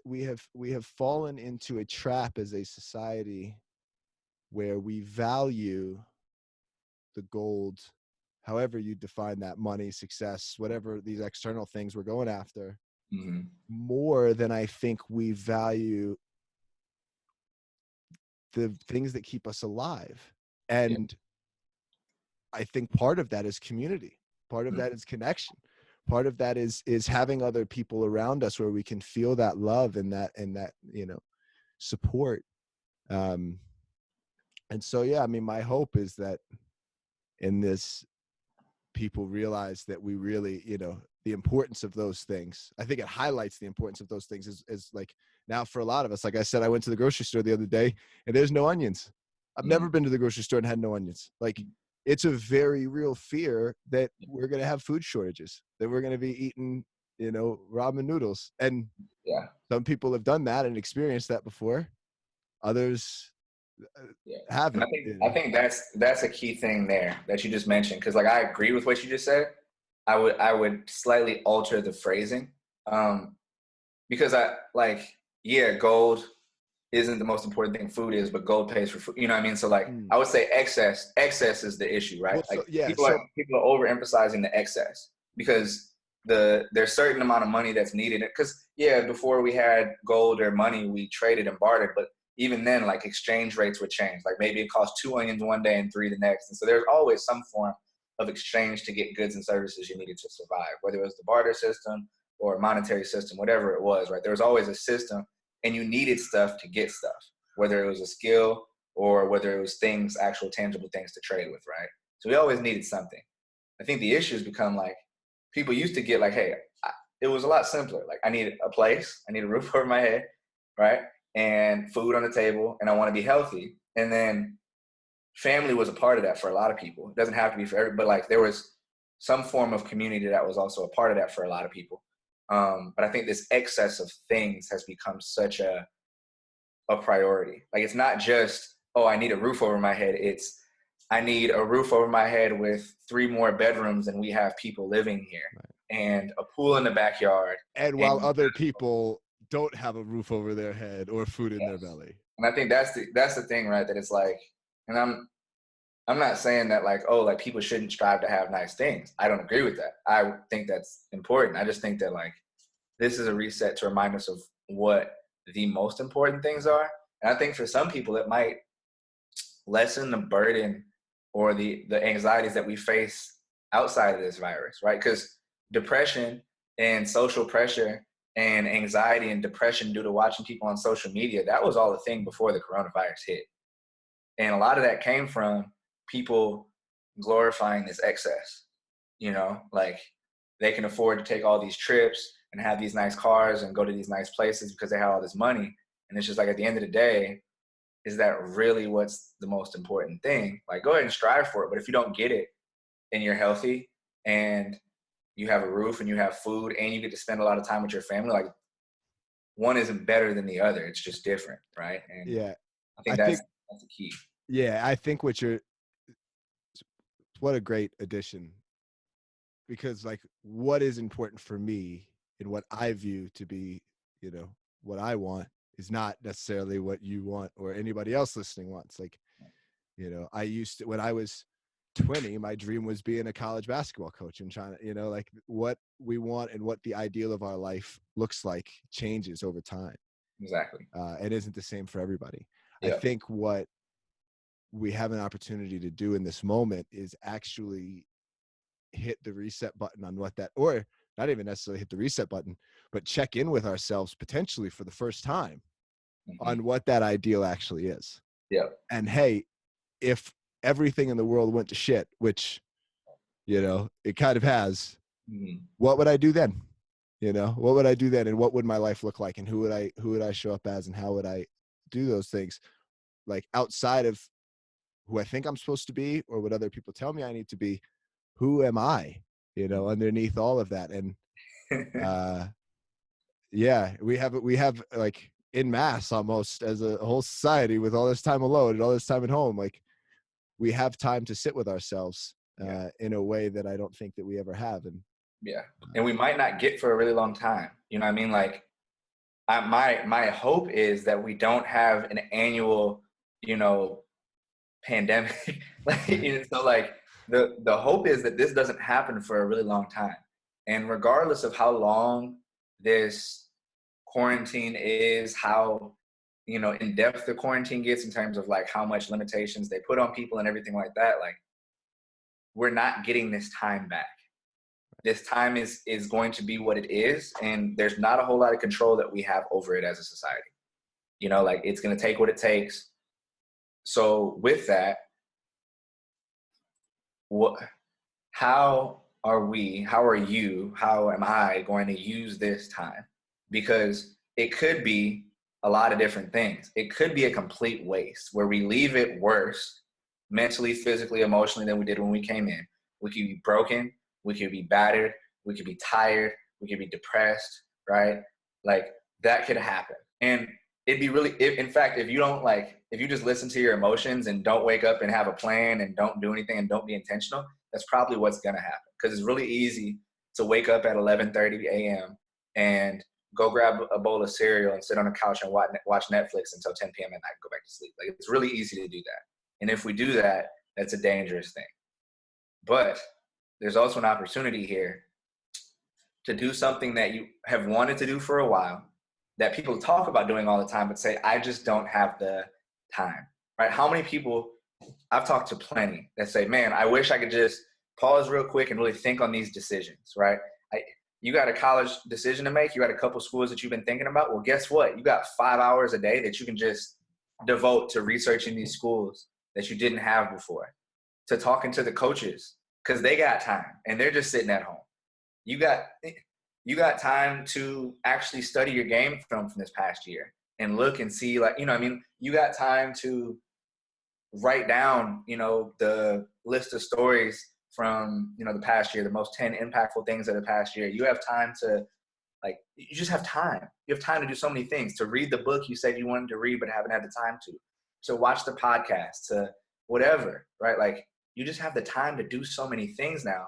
we have fallen into a trap as a society where we value the gold, however you define that, money, success, whatever these external things we're going after, Mm-hmm. more than I think we value the things that keep us alive. Yeah. And I think part of that is community. Part of Mm-hmm. that is connection. Part of that is having other people around us where we can feel that love and that. support. Um, and so, yeah, I mean, my hope is that in this, people realize that we really, the importance of those things. I think it highlights the importance of those things is like now for a lot of us, like I said, I went to the grocery store the other day and there's no onions. I've never Mm. been to the grocery store and had no onions. Like it's a very real fear that we're going to have food shortages, that we're going to be eating, ramen noodles. And Yeah. some people have done that and experienced that before. Others Yeah. And I haven't, think I think that's a key thing there that you just mentioned, because like I agree with what you just said. I would slightly alter the phrasing, um, because I like, yeah, gold isn't the most important thing food is, but gold pays for food. You know what I mean? So like Mm. I would say excess is the issue, right? Well, so Like yeah, people are overemphasizing the excess because there's certain amount of money that's needed. Because yeah, before we had gold or money, we traded and bartered, but even then, like exchange rates would change. Like maybe it cost 2 onions one day and 3 the next, and so there's always some form of exchange to get goods and services you needed to survive, whether it was the barter system or monetary system, whatever it was, right? There was always a system, and you needed stuff to get stuff, whether it was a skill or whether it was things, actual tangible things to trade with, right? So we always needed something. I think the issues become like people used to get like, hey, it was a lot simpler. Like I need a place, I need a roof over my head, right? And food on the table, and I want to be healthy. And then family was a part of that for a lot of people. It doesn't have to be for everybody, but like there was some form of community that was also a part of that for a lot of people. But I think this excess of things has become such a priority. Like it's not just, oh, I need a roof over my head. It's I need a roof over my head with 3 more bedrooms and we have people living here, right. and a pool in the backyard. And while And other people don't have a roof over their head or food in their yes. belly. And I think that's the thing, right? That it's like, and I'm not saying that like, oh, like people shouldn't strive to have nice things. I don't agree with that. I think that's important. I just think that like this is a reset to remind us of what the most important things are. And I think for some people it might lessen the burden or the anxieties that we face outside of this virus, right? Because depression and social pressure and anxiety and depression due to watching people on social media, that was all a thing before the coronavirus hit. And a lot of that came from people glorifying this excess, like they can afford to take all these trips and have these nice cars and go to these nice places because they have all this money. And it's just like at the end of the day, is that really what's the most important thing? Like go ahead and strive for it. But if you don't get it and you're healthy and you have a roof and you have food and you get to spend a lot of time with your family, like one isn't better than the other. It's just different, right? And Yeah. I I think that's think, that's the key. yeah, I think what a great addition, because like what is important for me and what I view to be, what I want is not necessarily what you want or anybody else listening wants. Like, I used to, when I was 20, my dream was being a college basketball coach and trying to, like what we want and what the ideal of our life looks like changes over time. Exactly. It isn't the same for everybody. I Yeah. think what we have an opportunity to do in this moment is actually hit the reset button on what that, or not even necessarily hit the reset button, but check in with ourselves potentially for the first time Hmm. on what that ideal actually is. Yeah. And hey, if everything in the world went to shit, which, it kind of has, Hmm. what would I do then? What would I do then? And what would my life look like? And who would I show up as? And how would I do those things? Like outside of who I think I'm supposed to be or what other people tell me I need to be, who am I, underneath all of that? And uh yeah, we have like in mass almost as a whole society with all this time alone and all this time at home, like we have time to sit with ourselves Yeah. in a way that I don't think that we ever have. And Yeah. And we might not get for a really long time. You know what I mean? Like my hope is that we don't have an annual, you know, pandemic. Like, so like the hope is that this doesn't happen for a really long time. And regardless of how long this quarantine is, how in depth the quarantine gets in terms of like how much limitations they put on people and everything like that, like we're not getting this time back. This time is going to be what it is, and there's not a whole lot of control that we have over it as a society. Like it's going to take what it takes. So with that, what, how are you, how am I going to use this time? Because it could be a lot of different things. It could be a complete waste where we leave it worse mentally, physically, emotionally than we did when we came in. We could be broken, we could be battered, we could be tired, we could be depressed, right? Like that could happen. And it'd be really, in fact, if you don't if you just listen to your emotions and don't wake up and have a plan and don't do anything and don't be intentional, that's probably what's going to happen. Because it's really easy to wake up at 11:30 a.m. and go grab a bowl of cereal and sit on the couch and watch Netflix until 10 p.m. at night and go back to sleep. Like it's really easy to do that. And if we do that, that's a dangerous thing. But there's also an opportunity here to do something that you have wanted to do for a while, that people talk about doing all the time, but say, I just don't have the time, right? How many people, I've talked to plenty that say, man, I wish I could just pause real quick and really think on these decisions, right? You got a college decision to make. You got a couple schools that you've been thinking about. Well, guess what? You got 5 hours a day that you can just devote to researching these schools that you didn't have before, to talking to the coaches because they got time and they're just sitting at home. You got time to actually study your game film from this past year and look and see, you got time to write down, the list of stories from, the past year, the most 10 impactful things of the past year. You have time to, you just have time. You have time to do so many things, to read the book you said you wanted to read but haven't had the time to watch the podcast, to whatever, right? Like you just have the time to do so many things now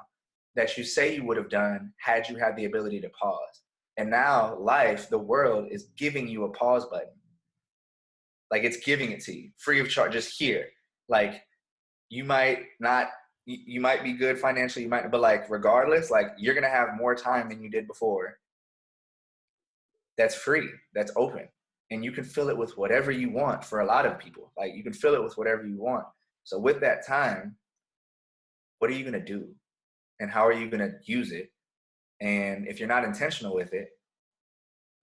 that you say you would have done had you had the ability to pause. And now life, the world is giving you a pause button. Like it's giving it to you free of charge, just here. Like you might be good financially, but regardless, you're going to have more time than you did before. That's free, that's open. And you can fill it with whatever you want. For a lot of people, you can fill it with whatever you want. So with that time, what are you going to do? And how are you going to use it? And if you're not intentional with it,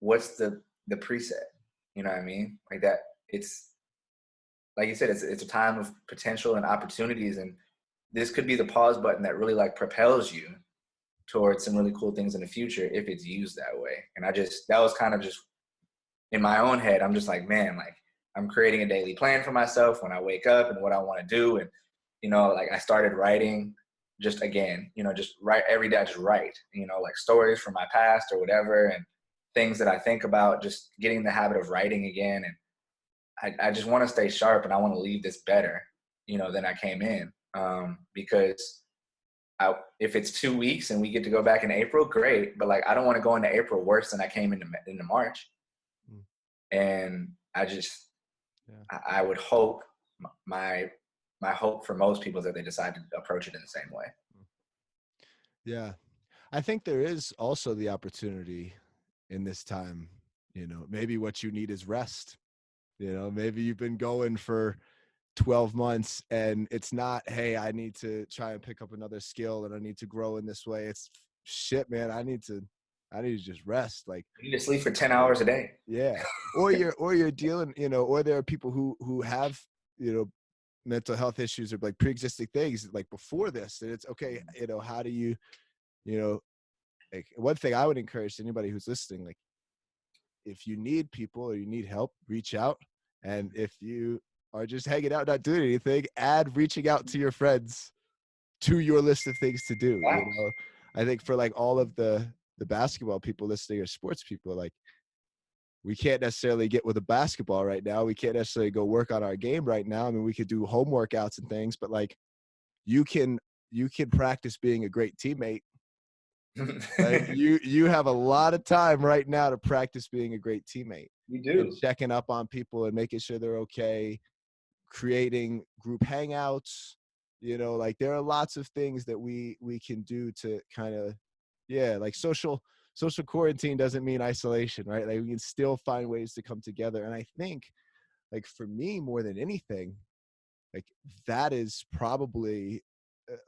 what's the preset? You know what I mean? Like that, it's like you said, it's a time of potential and opportunities. And this could be the pause button that really propels you towards some really cool things in the future if it's used that way. And that was kind of just in my own head. I'm just like, man, I'm creating a daily plan for myself when I wake up and what I want to do. And, I started writing just again, just write every day, just write, stories from my past or whatever, and things that I think about, just getting the habit of writing again. And I just want to stay sharp and I want to leave this better, than I came in. Because if it's 2 weeks and we get to go back in April, great. But I don't want to go into April worse than I came into March. Mm. And I would hope my hope for most people is that they decide to approach it in the same way. Yeah. I think there is also the opportunity in this time, maybe what you need is rest. Maybe you've been going for 12 months and it's not, hey, I need to try and pick up another skill and I need to grow in this way. It's shit, man. I need to just rest. You need to sleep for 10 hours a day. Yeah. Or you're dealing, or there are people who have, mental health issues or pre-existing things before this. And it's okay. How do you, one thing I would encourage to anybody who's listening, if you need people or you need help, reach out. And if you are just hanging out, not doing anything, add reaching out to your friends to your list of things to do. Wow. I think for all of the basketball people listening or sports people, we can't necessarily get with a basketball right now. We can't necessarily go work on our game right now. I mean, we could do home workouts and things, but you can practice being a great teammate. You have a lot of time right now to practice being a great teammate. You do. And checking up on people and making sure they're okay, creating group hangouts, there are lots of things that we can do to kind of, social quarantine doesn't mean isolation, right? We can still find ways to come together. And I think for me, more than anything, that is probably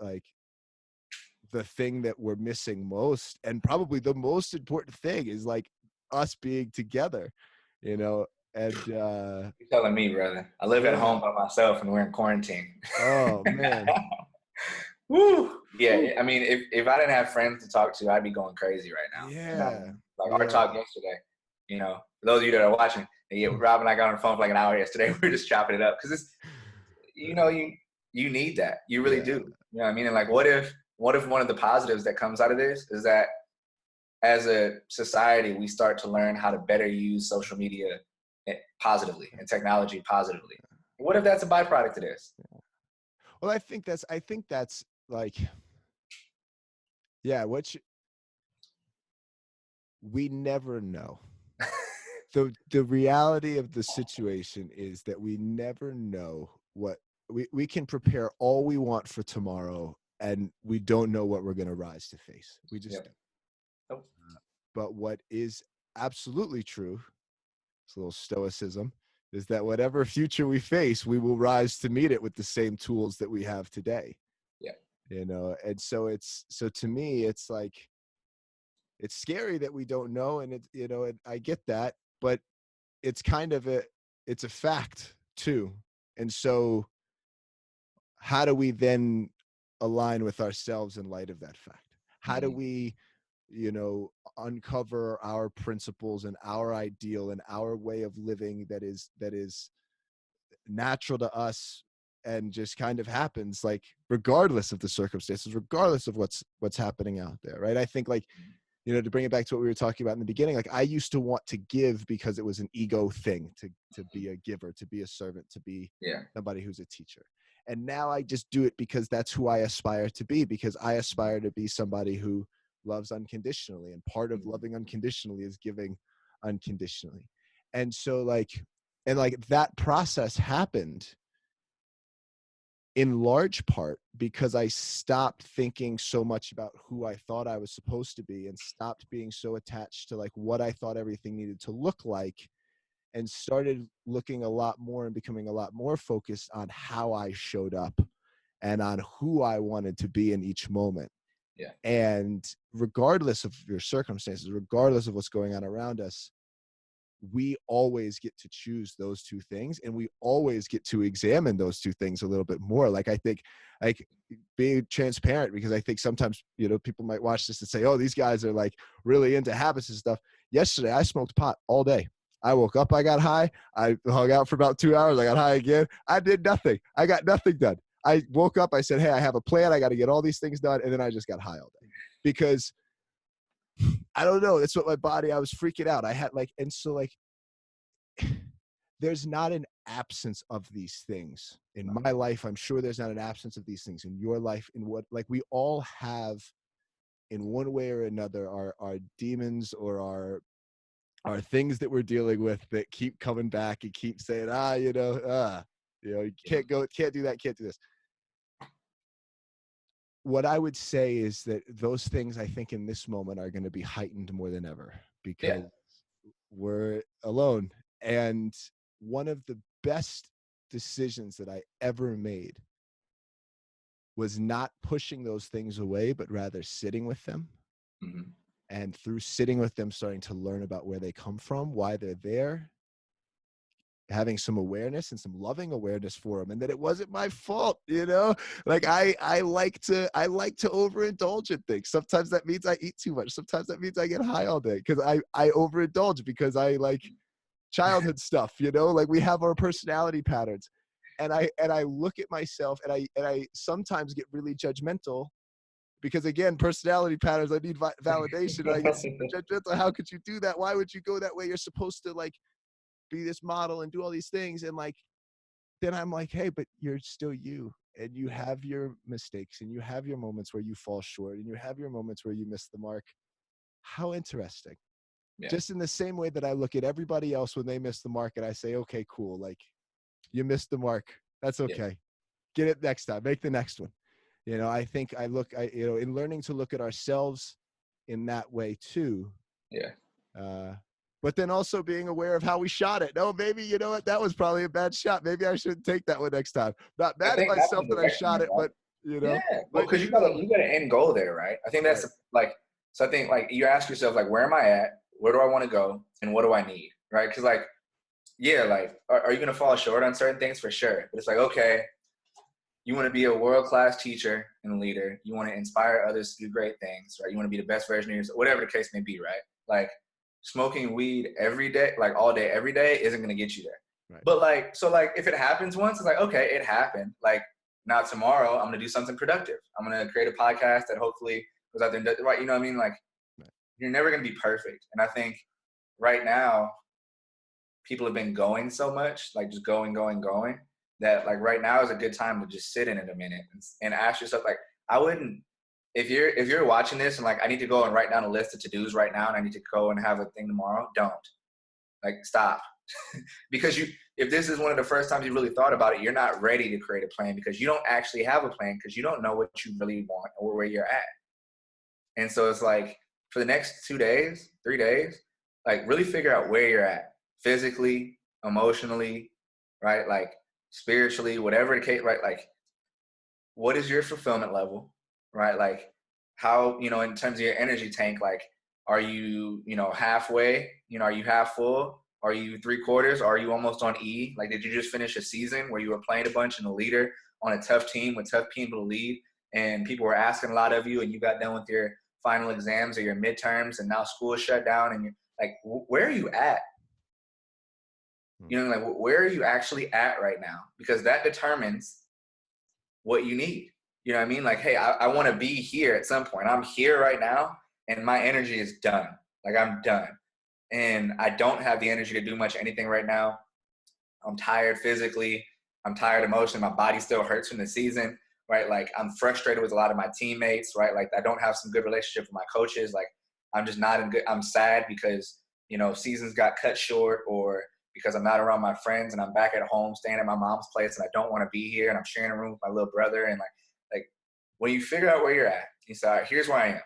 the thing that we're missing most. And probably the most important thing is us being together, And You're telling me, brother. I live at yeah. home by myself and we're in quarantine. Oh man. Woo! Yeah, Whew. I mean, if I didn't have friends to talk to, I'd be going crazy right now. You know what I Yeah. mean? Like our Yeah. talk yesterday, you know, for those of you that are watching, yeah, Rob and I got on the phone for like an hour yesterday. We were just chopping it up because it's, you know, you need that. You really Yeah. do. You know what I mean? And like, what if one of the positives that comes out of this is that as a society, we start to learn how to better use social media positively and technology positively. What if that's a byproduct of this? Well, I think that's like, yeah, we never know. The reality of the situation is that we never know what we can prepare all we want for tomorrow, and we don't know what we're going to rise to face. We just Yep. don't. Nope. But what is absolutely true, it's a little stoicism, is that whatever future we face, we will rise to meet it with the same tools that we have today. Yeah. And so to me, it's like, it's scary that we don't know, and and I get that, but it's kind of it's a fact too. And so how do we then align with ourselves in light of that fact? How do Mm, we, uncover our principles and our ideal and our way of living that is natural to us, and just kind of happens, like, regardless of the circumstances, regardless of what's happening out there, right? I think, like, to bring it back to what we were talking about in the beginning, like, I used to want to give because it was an ego thing to be a giver, to be a servant, to be yeah. somebody who's a teacher. And now I just do it because that's who I aspire to be, because I aspire to be somebody who loves unconditionally. And part of Mm, loving unconditionally is giving unconditionally. And so, like that process happened in large part because I stopped thinking so much about who I thought I was supposed to be, and stopped being so attached to, like, what I thought everything needed to look like, and started looking a lot more and becoming a lot more focused on how I showed up and on who I wanted to be in each moment. yeah. And regardless of your circumstances, regardless of what's going on around us, we always get to choose those two things, and we always get to examine those two things a little bit more. Like, I think, like, being transparent, because I think sometimes, people might watch this and say, oh, these guys are like really into habits and stuff. Yesterday I smoked pot all day. I woke up, I got high, I hung out for about 2 hours, I got high again, I did nothing, I got nothing done. I woke up, I said, hey, I have a plan, I got to get all these things done, and then I just got high all day, because I don't know, that's what my body, I was freaking out. I had, like, and so, like, there's not an absence of these things in No. my life. I'm sure there's not an absence of these things in your life. In what, like, we all have, in one way or another, our demons, or our things that we're dealing with, that keep coming back and keep saying, you Yeah. can't do that, can't do this. What I would say is that those things, I think, in this moment are going to be heightened more than ever, Yeah. because we're alone. And one of the best decisions that I ever made was not pushing those things away, but rather sitting with them. Hmm. And through sitting with them, starting to learn about where they come from, why they're there, having some awareness and some loving awareness for them, and that it wasn't my fault. Like, I like to overindulge in things. Sometimes that means I eat too much. Sometimes that means I get high all day, because I overindulge, because I like childhood stuff. Like, we have our personality patterns, and I look at myself, and I sometimes get really judgmental, because, again, personality patterns, I need validation, and I get super judgmental. How could you do that? Why would you go that way? You're supposed to, like, be this model and do all these things. And, like, then I'm like, hey, but you're still you, and you Yeah. have your mistakes, and you have your moments where you fall short, and you have your moments where you miss the mark. How interesting. Yeah. Just in the same way that I look at everybody else when they miss the mark, and I say, okay, cool, like, you missed the mark, that's Yeah. okay, get it next time, make the next one. I think in learning to look at ourselves in that way too. Yeah. uh but then also being aware of how we shot it. No, maybe, what, that was probably a bad shot, maybe I shouldn't take that one next time. Not I mad at think that's myself the that I direction, shot it, right? but Yeah. Well, but because you got an end goal there, right? I think that's right. like, so I think, like, you ask yourself, like, where am I at? Where do I want to go? And what do I need? Right? Because, like, yeah, like, are you going to fall short on certain things? For sure. But it's like, okay, you want to be a world-class teacher and leader. You want to inspire others to do great things, right? You want to be the best version of yourself, whatever the case may be, right? Like smoking weed every day, like all day, every day isn't going to get you there. Right. But like, so like if it happens once, it's like, okay, it happened. Like now tomorrow, I'm going to do something productive. I'm going to create a podcast that hopefully goes out there and does, right. You know what I mean? Like Right. you're never going to be perfect. And I think right now, people have been going so much, like just going, that like right now is a good time to just sit in it a minute and ask yourself, like, I wouldn't, if you're watching this and like, I need to go and write down a list of to-dos right now and I need to go and have a thing tomorrow, don't. Like, stop. Because if this is one of the first times you really thought about it, you're not ready to create a plan because you don't actually have a plan because you don't know what you really want or where you're at. And so it's like for the next 2 days, 3 days, like really figure out where you're at physically, emotionally, right? Like spiritually, whatever the case, right? Like what is your fulfillment level, right? Like how, in terms of your energy tank, like are you, halfway, are you half full? Are you three quarters? Are you almost on E? Like, did you just finish a season where you were playing a bunch and a leader on a tough team with tough people to lead and people were asking a lot of you and you got done with your final exams or your midterms and now school is shut down and you're like, where are you at? Hmm. Like where are you actually at right now? Because that determines what you need. You know what I mean? Like, hey, I want to be here at some point. I'm here right now and my energy is done. Like I'm done. And I don't have the energy to do much anything right now. I'm tired physically. I'm tired emotionally. My body still hurts from the season, right? Like I'm frustrated with a lot of my teammates, right? Like I don't have some good relationship with my coaches. Like I'm just not in good. I'm sad because, seasons got cut short or because I'm not around my friends and I'm back at home staying at my mom's place and I don't want to be here and I'm sharing a room with my little brother. And like when you figure out where you're at, you say, all right, here's where I am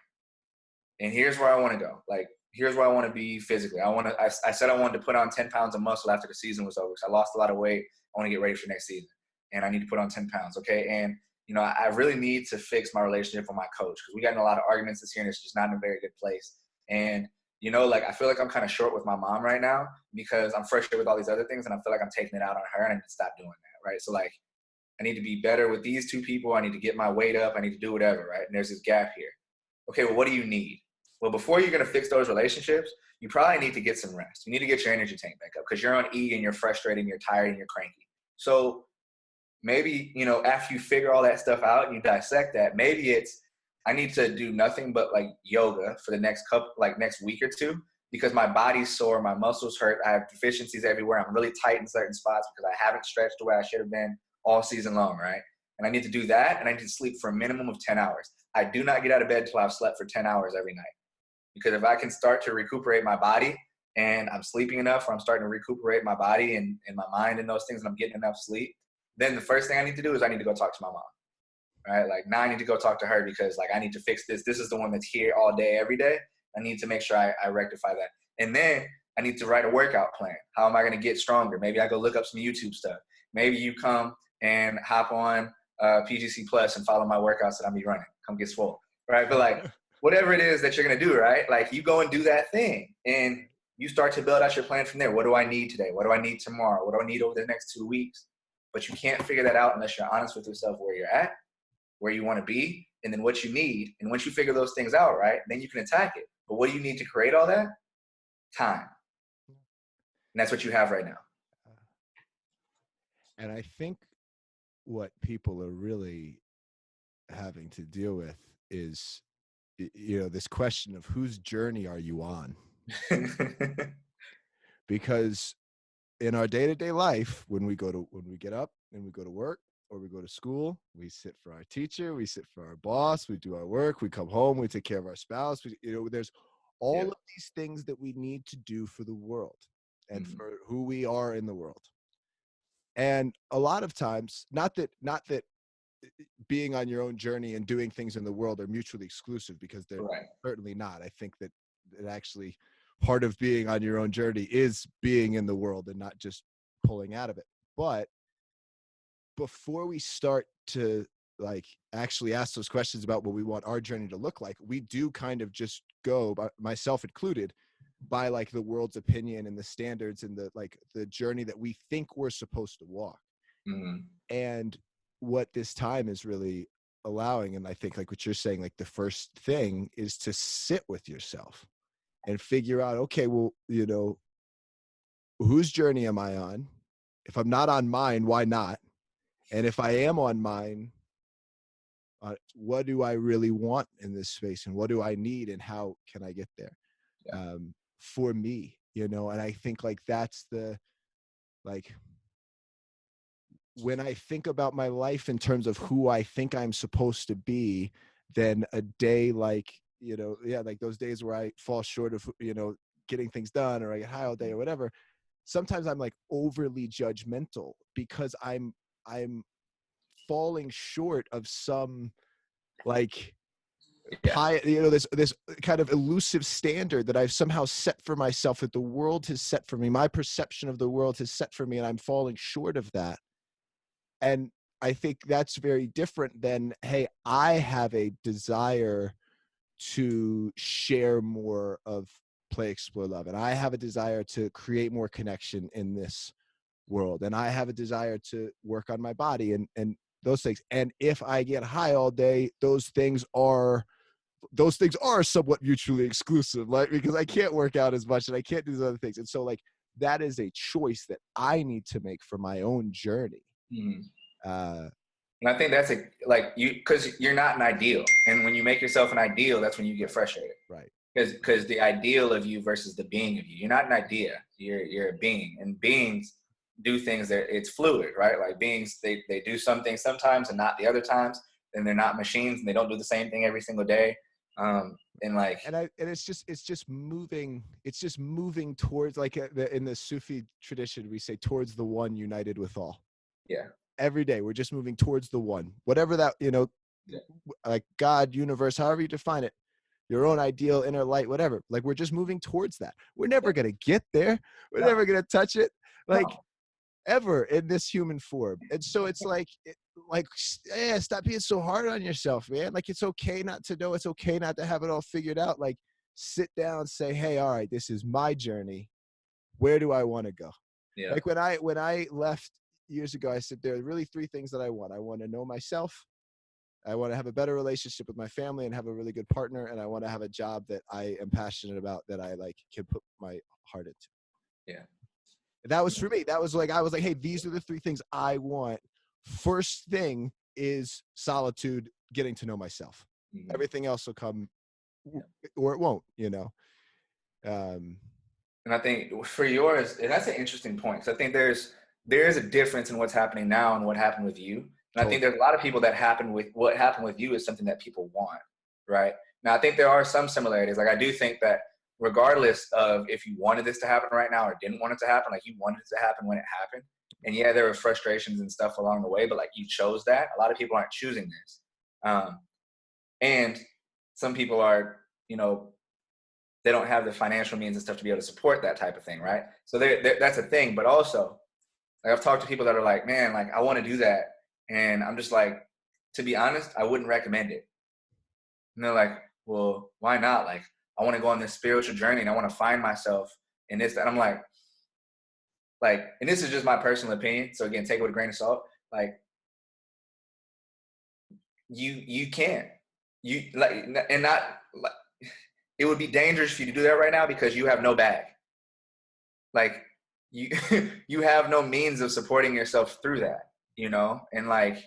and here's where I want to go. Like, here's where I want to be physically. I said I wanted to put on 10 pounds of muscle after the season was over because I lost a lot of weight. I want to get ready for next season and I need to put on 10 pounds. Okay. And, I really need to fix my relationship with my coach because we got in a lot of arguments this year and it's just not in a very good place. And, like I feel like I'm kind of short with my mom right now because I'm frustrated with all these other things and I feel like I'm taking it out on her and I need to stop doing that. Right. So like, I need to be better with these two people. I need to get my weight up. I need to do whatever. Right. And there's this gap here. Okay. Well, what do you need? Well, before you're going to fix those relationships, you probably need to get some rest. You need to get your energy tank back up because you're on E and you're frustrated and you're tired and you're cranky. So maybe, after you figure all that stuff out and you dissect that, maybe it's, I need to do nothing but like yoga for the next week or two because my body's sore, my muscles hurt, I have deficiencies everywhere. I'm really tight in certain spots because I haven't stretched the way I should have been all season long, right? And I need to do that and I need to sleep for a minimum of 10 hours. I do not get out of bed until I've slept for 10 hours every night. Because if I can start to recuperate my body and I'm sleeping enough or I'm starting to recuperate my body and my mind and those things and I'm getting enough sleep, then the first thing I need to do is I need to go talk to my mom. Right? Like now I need to go talk to her because like I need to fix this. This is the one that's here all day, every day. I need to make sure I rectify that. And then I need to write a workout plan. How am I going to get stronger? Maybe I go look up some YouTube stuff. Maybe you come and hop on PGC Plus and follow my workouts that I'm be running. Come get swole. Right? But like whatever it is that you're going to do, right? Like you go and do that thing and you start to build out your plan from there. What do I need today? What do I need tomorrow? What do I need over the next 2 weeks? But you can't figure that out unless you're honest with yourself where you're at, where you want to be, and then what you need. And once you figure those things out, right, then you can attack it. But what do you need to create all that? Time. And that's what you have right now. And I think what people are really having to deal with is, this question of whose journey are you on? Because in our day-to-day life, when we get up and we go to work or we go to school, we sit for our teacher, we sit for our boss, we do our work, we come home, we take care of our spouse. There's all Yep. of these things that we need to do for the world and Mhm. for who we are in the world. And a lot of times, not that being on your own journey and doing things in the world are mutually exclusive, because they're Right. certainly not. I think that actually part of being on your own journey is being in the world and not just pulling out of it. But before we start to like actually ask those questions about what we want our journey to look like, we do kind of just go, myself included, by like the world's opinion and the standards and the like the journey that we think we're supposed to walk. Mm-hmm. And what this time is really allowing, and I think like what you're saying, like the first thing is to sit with yourself and figure out, okay, well, you know, whose journey am I on? If I'm not on mine, why not? And if I am on mine, what do I really want in this space, and what do I need, and how can I get there, Yeah. for me, you know? And I think like that's the, like, when I think about my life in terms of who I think I'm supposed to be, then a day like, you know, yeah, like those days where I fall short of, you know, getting things done, or I get high all day or whatever, sometimes I'm like overly judgmental because I'm falling short of some like Yeah. pie, you know, this kind of elusive standard that I've somehow set for myself, that the world has set for me, my perception of the world has set for me, and I'm falling short of that. And I think that's very different than, hey, I have a desire to share more of play, explore, love, and I have a desire to create more connection in this world, and I have a desire to work on my body and those things. And if I get high all day, those things are somewhat mutually exclusive, like, because I can't work out as much and I can't do these other things. And so like that is a choice that I need to make for my own journey. Mm-hmm. uh And I think that's like you, because you're not an ideal, and when you make yourself an ideal, that's when you get frustrated. right. Because the ideal of you versus the being of you, you're not an idea. You're a being, and beings do things that it's fluid, right? Like beings, they do some things sometimes and not the other times. And they're not machines, and they don't do the same thing every single day. And like, And it's just moving towards, like, in the Sufi tradition we say, towards the one united with all. yeah, Every day we're just moving towards the one, whatever that, you know, yeah, like God, universe, however you define it, your own ideal, inner light, whatever. Like we're just moving towards that. We're yeah. never going to get there. We're No, never going to touch it, like, no, ever in this human form. And so it's like, like, yeah, stop being so hard on yourself, man. Like, it's okay not to know. It's okay not to have it all figured out. Like, sit down, say, hey, all right, this is my journey. Where do I want to go? yeah, Like when I left years ago, I said, there are really three things that I want. I want to know myself. I want to have a better relationship with my family and have a really good partner. And I want to have a job that I am passionate about, that I like can put my heart into. yeah, That was for me. That was like, I was like, hey, these are the three things I want. First thing is solitude, getting to know myself. mm-hmm. Everything else will come, Yeah. or it won't, you know. Um, And I think for yours, and that's an interesting point, because I think there is a difference in what's happening now and what happened with you. And I think totally. there's a lot of people that happen with what happened with you is something that people want, right? Now, I think there are some similarities. Like I do think that regardless of if you wanted this to happen right now or didn't want it to happen, like you wanted it to happen when it happened. And yeah, there were frustrations and stuff along the way, but like you chose that. A lot of people aren't choosing this. And some people are, you know, they don't have the financial means and stuff to be able to support that type of thing, right? So that's a thing. But also, like I've talked to people that are like, man, like I want to do that, and I'm just like, to be honest, I wouldn't recommend it. And they're like, well, why not? Like I want to go on this spiritual journey and I want to find myself in this. And I'm like, and this is just my personal opinion. So again, take it with a grain of salt. Like you can't, you like, and not like, it would be dangerous for you to do that right now because you have no bag. Like you you have no means of supporting yourself through that, you know? And like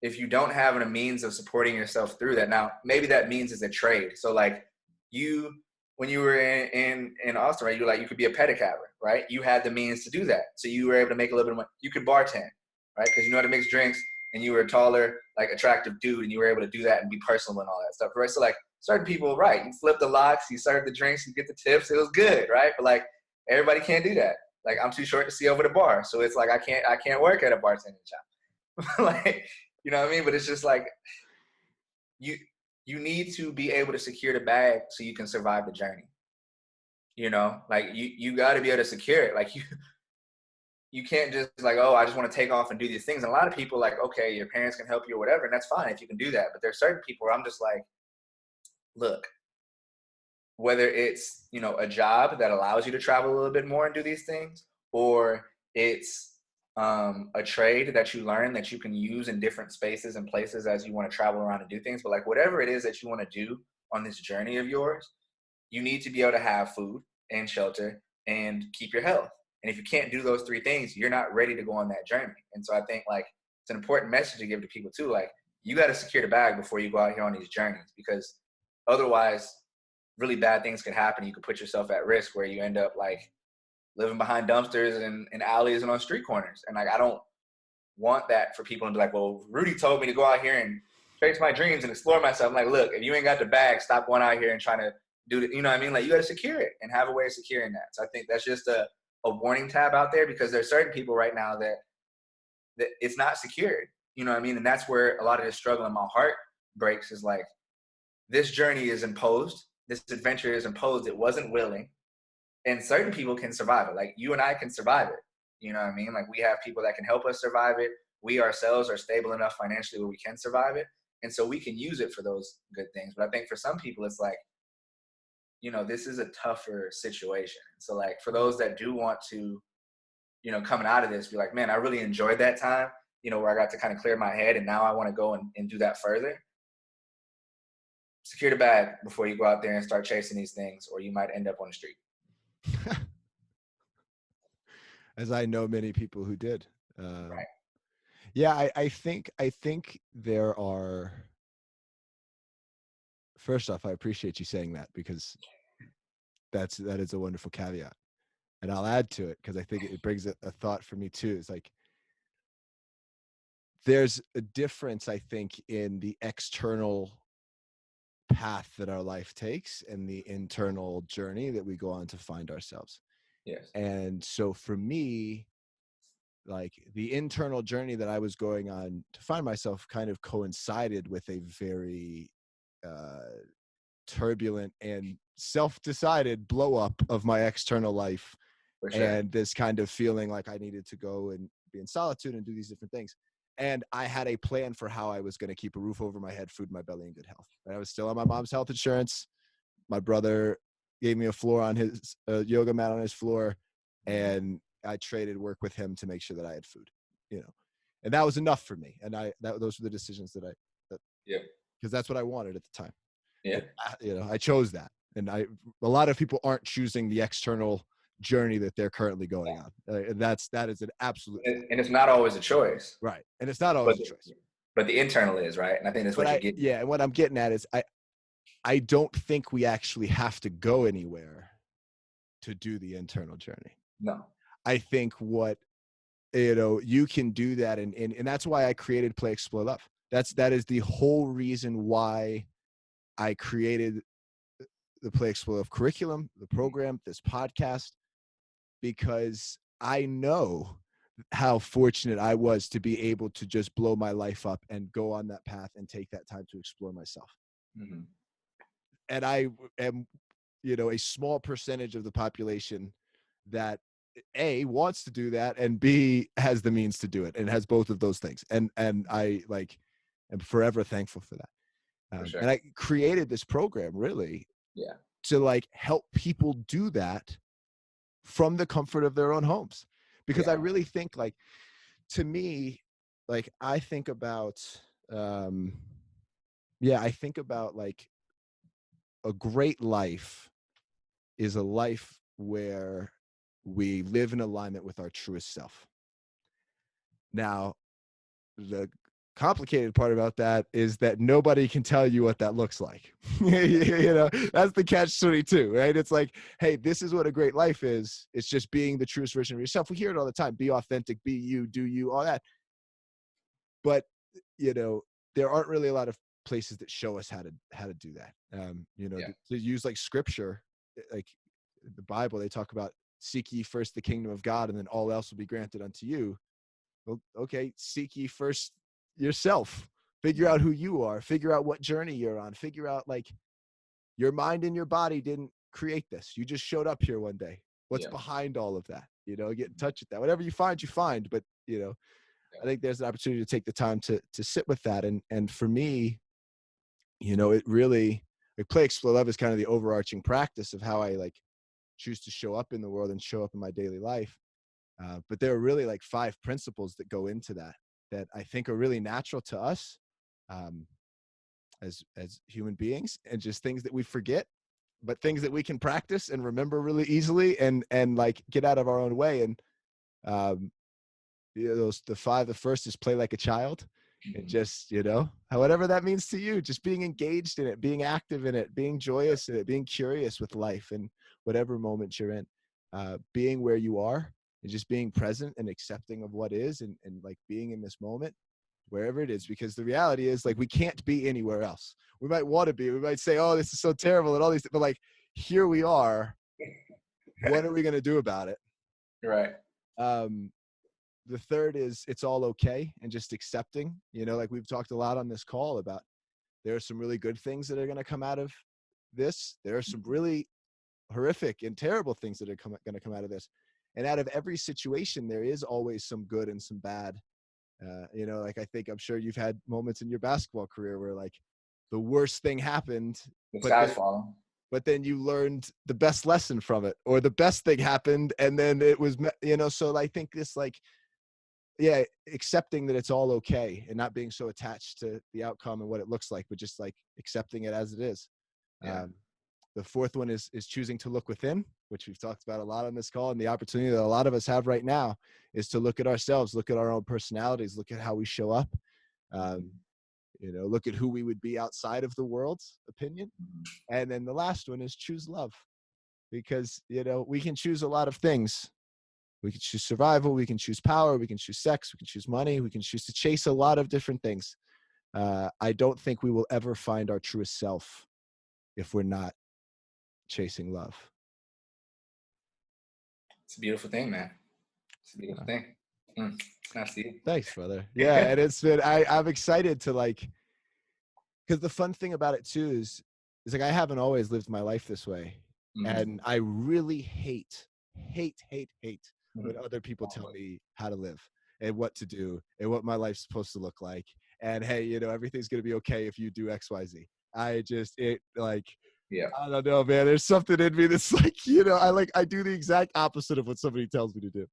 if you don't have a means of supporting yourself through that, now maybe that means is a trade. So like you when you were in Austin, right, you were like you could be a pedicabber, right? You had the means to do that. So you were able to make a little bit of money. You could bartend, right? Because you know how to mix drinks and you were a taller, like attractive dude, and you were able to do that and be personal and all that stuff, right? So like certain people, right? You flip the locks, you serve the drinks, you get the tips, it was good, right? But like everybody can't do that. Like I'm too short to see over the bar. So it's like I can't work at a bartending shop. Like, you know what I mean? But it's just like you you need to be able to secure the bag so you can survive the journey. You know, like you got to be able to secure it. Like you can't just like, oh, I just want to take off and do these things. And a lot of people like, okay, your parents can help you or whatever, and that's fine if you can do that. But there's certain people where I'm just like, look, whether it's, you know, a job that allows you to travel a little bit more and do these things, or it's a trade that you learn that you can use in different spaces and places as you want to travel around and do things. But like whatever it is that you want to do on this journey of yours, you need to be able to have food and shelter and keep your health. And if you can't do those three things, you're not ready to go on that journey. And so I think like it's an important message to give to people too. Like you got to secure the bag before you go out here on these journeys, because otherwise really bad things could happen. You could put yourself at risk where you end up like living behind dumpsters and alleys and on street corners. And like I don't want that for people to be like, well, Rudy told me to go out here and chase my dreams and explore myself. I'm like, look, if you ain't got the bag, stop going out here and trying to do it. You know what I mean? Like you got to secure it and have a way of securing that. So I think that's just a warning tab out there, because there's certain people right now that it's not secured. You know what I mean? And that's where a lot of this struggle in my heart breaks, is like this journey is imposed. This adventure is imposed. It wasn't willing. And certain people can survive it. Like you and I can survive it. You know what I mean? Like we have people that can help us survive it. We ourselves are stable enough financially where we can survive it. And so we can use it for those good things. But I think for some people, it's like, you know, this is a tougher situation. So like for those that do want to, you know, coming out of this, be like, man, I really enjoyed that time, you know, where I got to kind of clear my head and now I want to go and do that further. Secure the bag before you go out there and start chasing these things, or you might end up on the street. As I know many people who did. Right. Yeah, I think there are. First off, I appreciate you saying that, because that is a wonderful caveat, and I'll add to it because I think it brings a thought for me too. It's like there's a difference, I think, in the external path that our life takes and the internal journey that we go on to find ourselves. Yes. And so for me, like the internal journey that I was going on to find myself kind of coincided with a very uh, turbulent and self-decided blow up of my external life, For sure. and this kind of feeling like I needed to go and be in solitude and do these different things. And I had a plan for how I was going to keep a roof over my head, food in my belly, and good health. And I was still on my mom's health insurance. My brother gave me a floor on his yoga mat on his floor, Mhm. and I traded work with him to make sure that I had food, you know, and that was enough for me. And those were the decisions that Yeah. because that's what I wanted at the time. Yeah. And I chose that. And a lot of people aren't choosing the external journey that they're currently going on. And that is an absolute fact. And it's not always a choice, Right. And it's not but always a choice. the internal is, right. And I think that's But what you're getting. and what I'm getting at is I don't think we actually have to go anywhere to do the internal journey. No. I think you can do that. And that's why I created Play, Explore, Love. That is the whole reason why I created the Play, Explore, Love curriculum, the program, this podcast, because I know how fortunate I was to be able to just blow my life up and go on that path and take that time to explore myself. Hmm. And I am, a small percentage of the population that A, wants to do that, and B, has the means to do it, and has both of those things. And I am forever thankful for that. For And sure. I created this program really Yeah. to help people do that from the comfort of their own homes. Because I Yeah. really think, to me, I think about, um, I think about a great life is a life where we live in alignment with our truest self. Now, the complicated part about that is that nobody can tell you what that looks like. That's the catch 22, right? It's like, hey, this is what a great life is. It's just being the truest version of yourself. We hear it all the time. Be authentic, be you, do you, all that. But, there aren't really a lot of places that show us how to do that. Yeah. To use scripture, like the Bible, they talk about seek ye first the kingdom of God and then all else will be granted unto you. Well, okay, seek ye first yourself. Figure out Mhm. who you are. Figure out what journey you're on. Figure out your mind and your body didn't create this. You just showed up here one day. What's Yeah. behind all of that? Get in touch with that. Whatever you find, you find. But Yeah. I think there's an opportunity to take the time to sit with that. And for me, it really. like play, explore, love is kind of the overarching practice of how I like choose to show up in the world and show up in my daily life. But there are really like 5 principles that go into that that I think are really natural to us, um, as human beings, and just things that we forget, but things that we can practice and remember really easily, and like get out of our own way. And um, you know, those the 5. The first is play like a child, and Mhm. just, you know, whatever that means to you, just being engaged in it, being active in it, being joyous in it, being curious with life and whatever moment you're in, being where you are and just being present and accepting of what is, and like being in this moment wherever it is, because the reality is like we can't be anywhere else. We might want to be, we might say, oh, this is so terrible and all these, but like here we are. What are we going to do about it? Right. um the third is it's all okay, and just accepting, you know, like we've talked a lot on this call about, there are some really good things that are going to come out of this, there are some really horrific and terrible things that are going to come out of this, and out of every situation there is always some good and some bad. You know, like I think, I'm sure you've had moments in your basketball career where like the worst thing happened, The but sky's falling. then you learned the best lesson from it, or the best thing happened and then it was, you know. So I think this, like, yeah, accepting that it's all okay and not being so attached to the outcome and what it looks like, but just like accepting it as it is. Yeah. um, the fourth one is choosing to look within, which we've talked about a lot on this call, and the opportunity that a lot of us have right now is to look at ourselves, look at our own personalities, look at how we show up, um, Mhm. you know, look at who we would be outside of the world's opinion. Mhm. And then the last one is choose love, because, you know, we can choose a lot of things. We can choose survival, we can choose power, we can choose sex, we can choose money, we can choose to chase a lot of different things. I don't think we will ever find our truest self if we're not chasing love. It's a beautiful thing, man. It's a beautiful Uh, thing. It's nice to see Thanks, brother. Yeah, and it's been, I'm excited to like, because the fun thing about it too is like I haven't always lived my life this way, Mhm. and I really hate when Mhm. other people tell me how to live and what to do and what my life's supposed to look like, and hey, you know, everything's gonna be okay if you do XYZ. I just, it like, Yeah. I don't know, man. There's something in me that's like, you know, I do the exact opposite of what somebody tells me to do.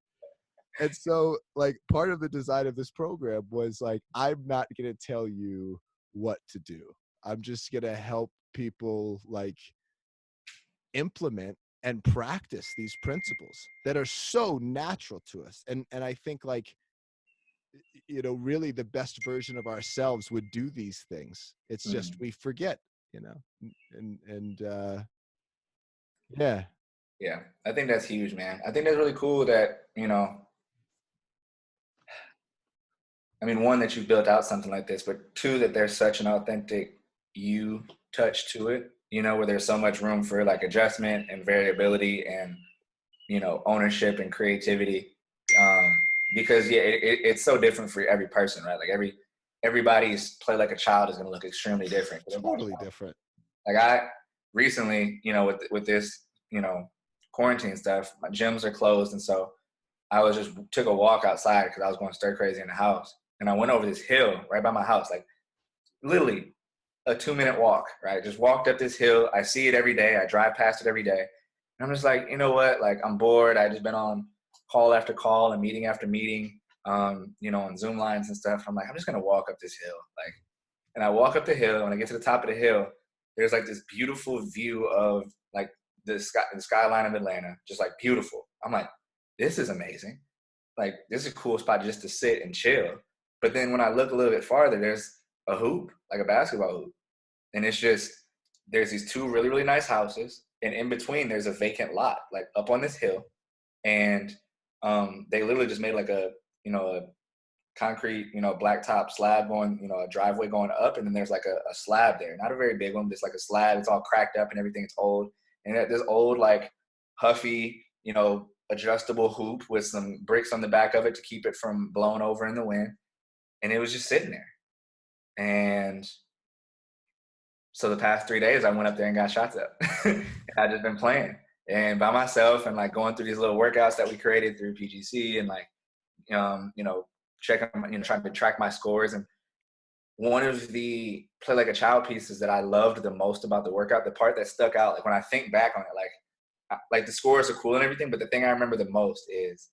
And so, like, part of the design of this program was like, I'm not going to tell you what to do. I'm just going to help people like implement and practice these principles that are so natural to us. And I think like, you know, really the best version of ourselves would do these things. It's just Mhm. we forget, you know. And yeah. Yeah. I think that's huge, man. I think that's really cool that, I mean, one, that you built out something like this, but two, that there's such an authentic you touch to it, where there's so much room for like adjustment and variability and, ownership and creativity. Because yeah, it's so different for every person, right? Like everybody's play like a child is going to look extremely different. Totally different. Like I recently, with this, quarantine stuff, my gyms are closed. And so I was just took a walk outside because I was going stir crazy in the house. And I went over this hill right by my house, like literally a 2-minute walk, right? Just walked up this hill. I see it every day. I drive past it every day. And I'm just like, you know what? Like I'm bored. I just been on call after call and meeting after meeting, on Zoom lines and stuff. I'm like, I'm just gonna walk up this hill. Like, and I walk up the hill. When I get to the top of the hill, there's like this beautiful view of like the skyline of Atlanta, just like beautiful. I'm like, this is amazing. Like this is a cool spot just to sit and chill. But then when I look a little bit farther, there's a hoop, like a basketball hoop, and it's just there's these two really really nice houses, and in between there's a vacant lot, like up on this hill, and they literally just made like a concrete, blacktop slab going, a driveway going up, and then there's like a slab there, not a very big one, just like a slab. It's all cracked up and everything. It's old, and this old like huffy, adjustable hoop with some bricks on the back of it to keep it from blowing over in the wind, and it was just sitting there. And so the past 3 days, I went up there and got shots up. And I just been playing and by myself and like going through these little workouts that we created through PGC and like, um, you know, checking, trying to track my scores. And one of the play like a child pieces that I loved the most about the workout, the part that stuck out, like when I think back on it, like the scores are cool and everything, but the thing I remember the most is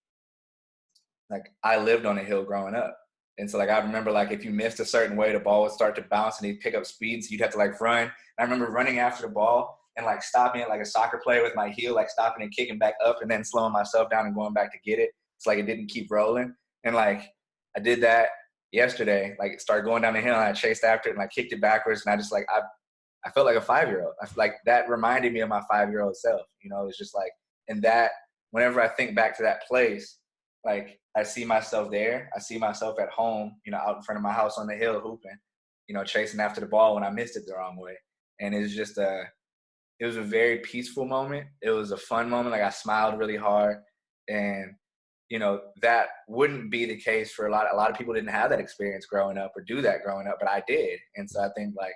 like I lived on a hill growing up. And so like I remember like if you missed a certain way, the ball would start to bounce and he'd pick up speed. So you'd have to like run. And I remember running after the ball and like stopping it like a soccer player with my heel, like stopping and kicking back up and then slowing myself down and going back to get it. It's like it didn't keep rolling. And like I did that yesterday, like it started going down the hill and I chased after it and I kicked it backwards. And I just like, I felt like a 5-year-old. I feel like that reminded me of my 5-year-old self. You know, it's just like, and that whenever I think back to that place, like I see myself there. I see myself at home, you know, out in front of my house on the hill hooping, you know, chasing after the ball when I missed it the wrong way. And it's just it was a very peaceful moment. It was a fun moment. Like I smiled really hard. And, you know, that wouldn't be the case for a lot of people didn't have that experience growing up or do that growing up, but I did. And so I think like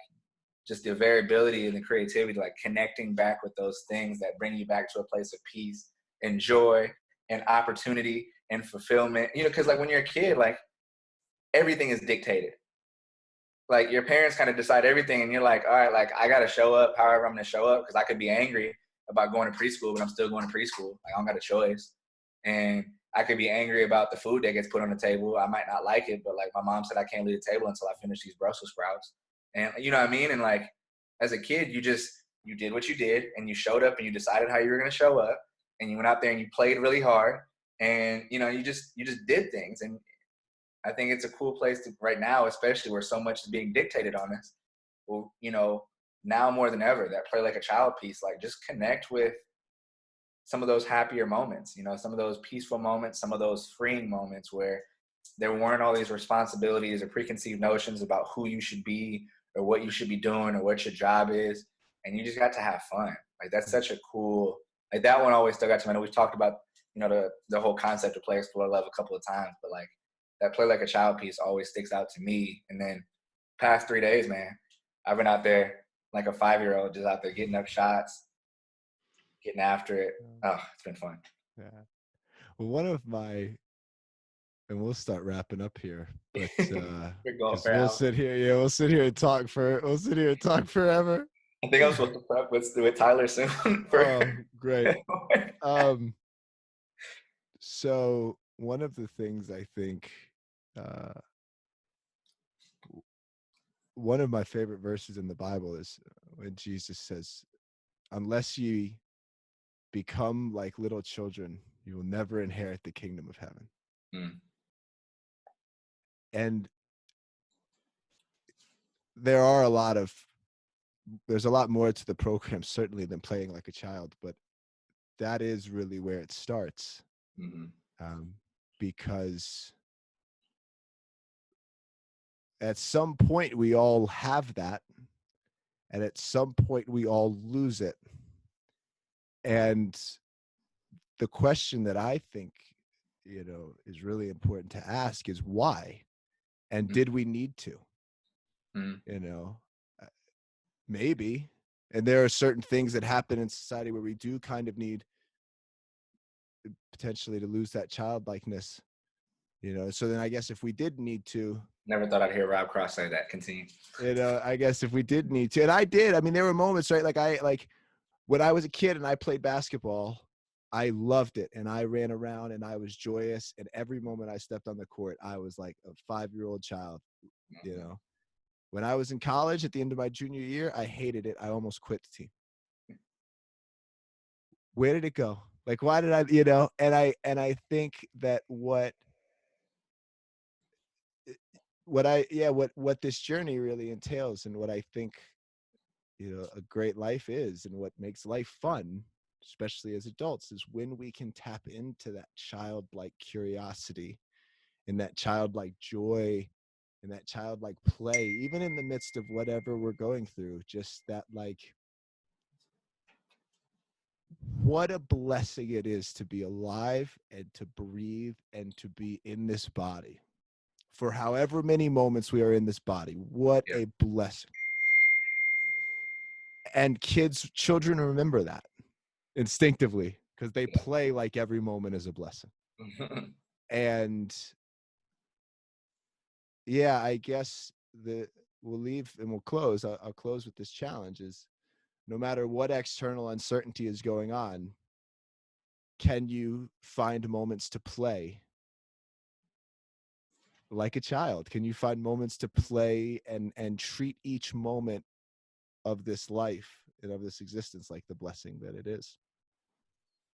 just the variability and the creativity, like connecting back with those things that bring you back to a place of peace and joy and opportunity and fulfillment. You know, because like when you're a kid, like everything is dictated. Like your parents kind of decide everything, and you're like, all right, like I got to show up however I'm going to show up because I could be angry about going to preschool, but I'm still going to preschool. Like I don't got a choice. And I could be angry about the food that gets put on the table. I might not like it, but like my mom said, I can't leave the table until I finish these Brussels sprouts. And you know what I mean? And like as a kid, you did what you did and you showed up and you decided how you were going to show up and you went out there and you played really hard and you know, you just did things. And I think it's a cool place to right now, especially where so much is being dictated on us. Well, you know, now more than ever, that play like a child piece, like just connect with some of those happier moments, you know, some of those peaceful moments, some of those freeing moments where there weren't all these responsibilities or preconceived notions about who you should be or what you should be doing or what your job is. And you just got to have fun. Like that's such a cool, like that one always stuck out to me. I know we've talked about, you know, the whole concept of play, explore, love a couple of times, but like that play like a child piece always sticks out to me. And then past 3 days, man, I've been out there like a 5-year-old just out there getting up shots, getting after it. Oh, it's been fun. Yeah. Well, one of my, and we'll start wrapping up here, but We're going because for hours. we'll sit here and we'll sit here and talk forever. I think I'm supposed to prep with Tyler soon. Oh, great. Um, so one of the things I think, uh, one of my favorite verses in the Bible is when Jesus says, "Unless ye become like little children, you will never inherit the kingdom of heaven." Mm, And there are there's a lot more to the program certainly than playing like a child, but that is really where it starts, mm, um, because at some point we all have that, and at some point we all lose it. And the question that I think, you know, is really important to ask is why, and mm, did we need to? mm. You know, uh, maybe. And there are certain things that happen in society where we do kind of need potentially to lose that childlikeness, you know. So then I guess if we did need to, Never thought I'd hear Rob Cross say that. Continue. you know, I guess if we did need to, and I did, I mean, there were moments, right? Like when I was a kid and I played basketball, I loved it and I ran around and I was joyous. And every moment I stepped on the court, I was like a 5-year-old child, you know. When I was in college at the end of my junior year, I hated it. I almost quit the team. Where did it go? Like, why did I, you know? And I think that what this journey really entails and what I think, you know, a great life is and what makes life fun, especially as adults, is when we can tap into that childlike curiosity and that childlike joy and that childlike play, even in the midst of whatever we're going through. Just that, like, what a blessing it is to be alive and to breathe and to be in this body for however many moments we are in this body. What Yeah. a blessing. And children remember that instinctively because they play like every moment is a blessing. Yeah. And yeah, I guess the we'll leave and we'll close. I'll close with this challenge: is no matter what external uncertainty is going on, can you find moments to play like a child? Can you find moments to play and treat each moment of this life and of this existence like the blessing that it is?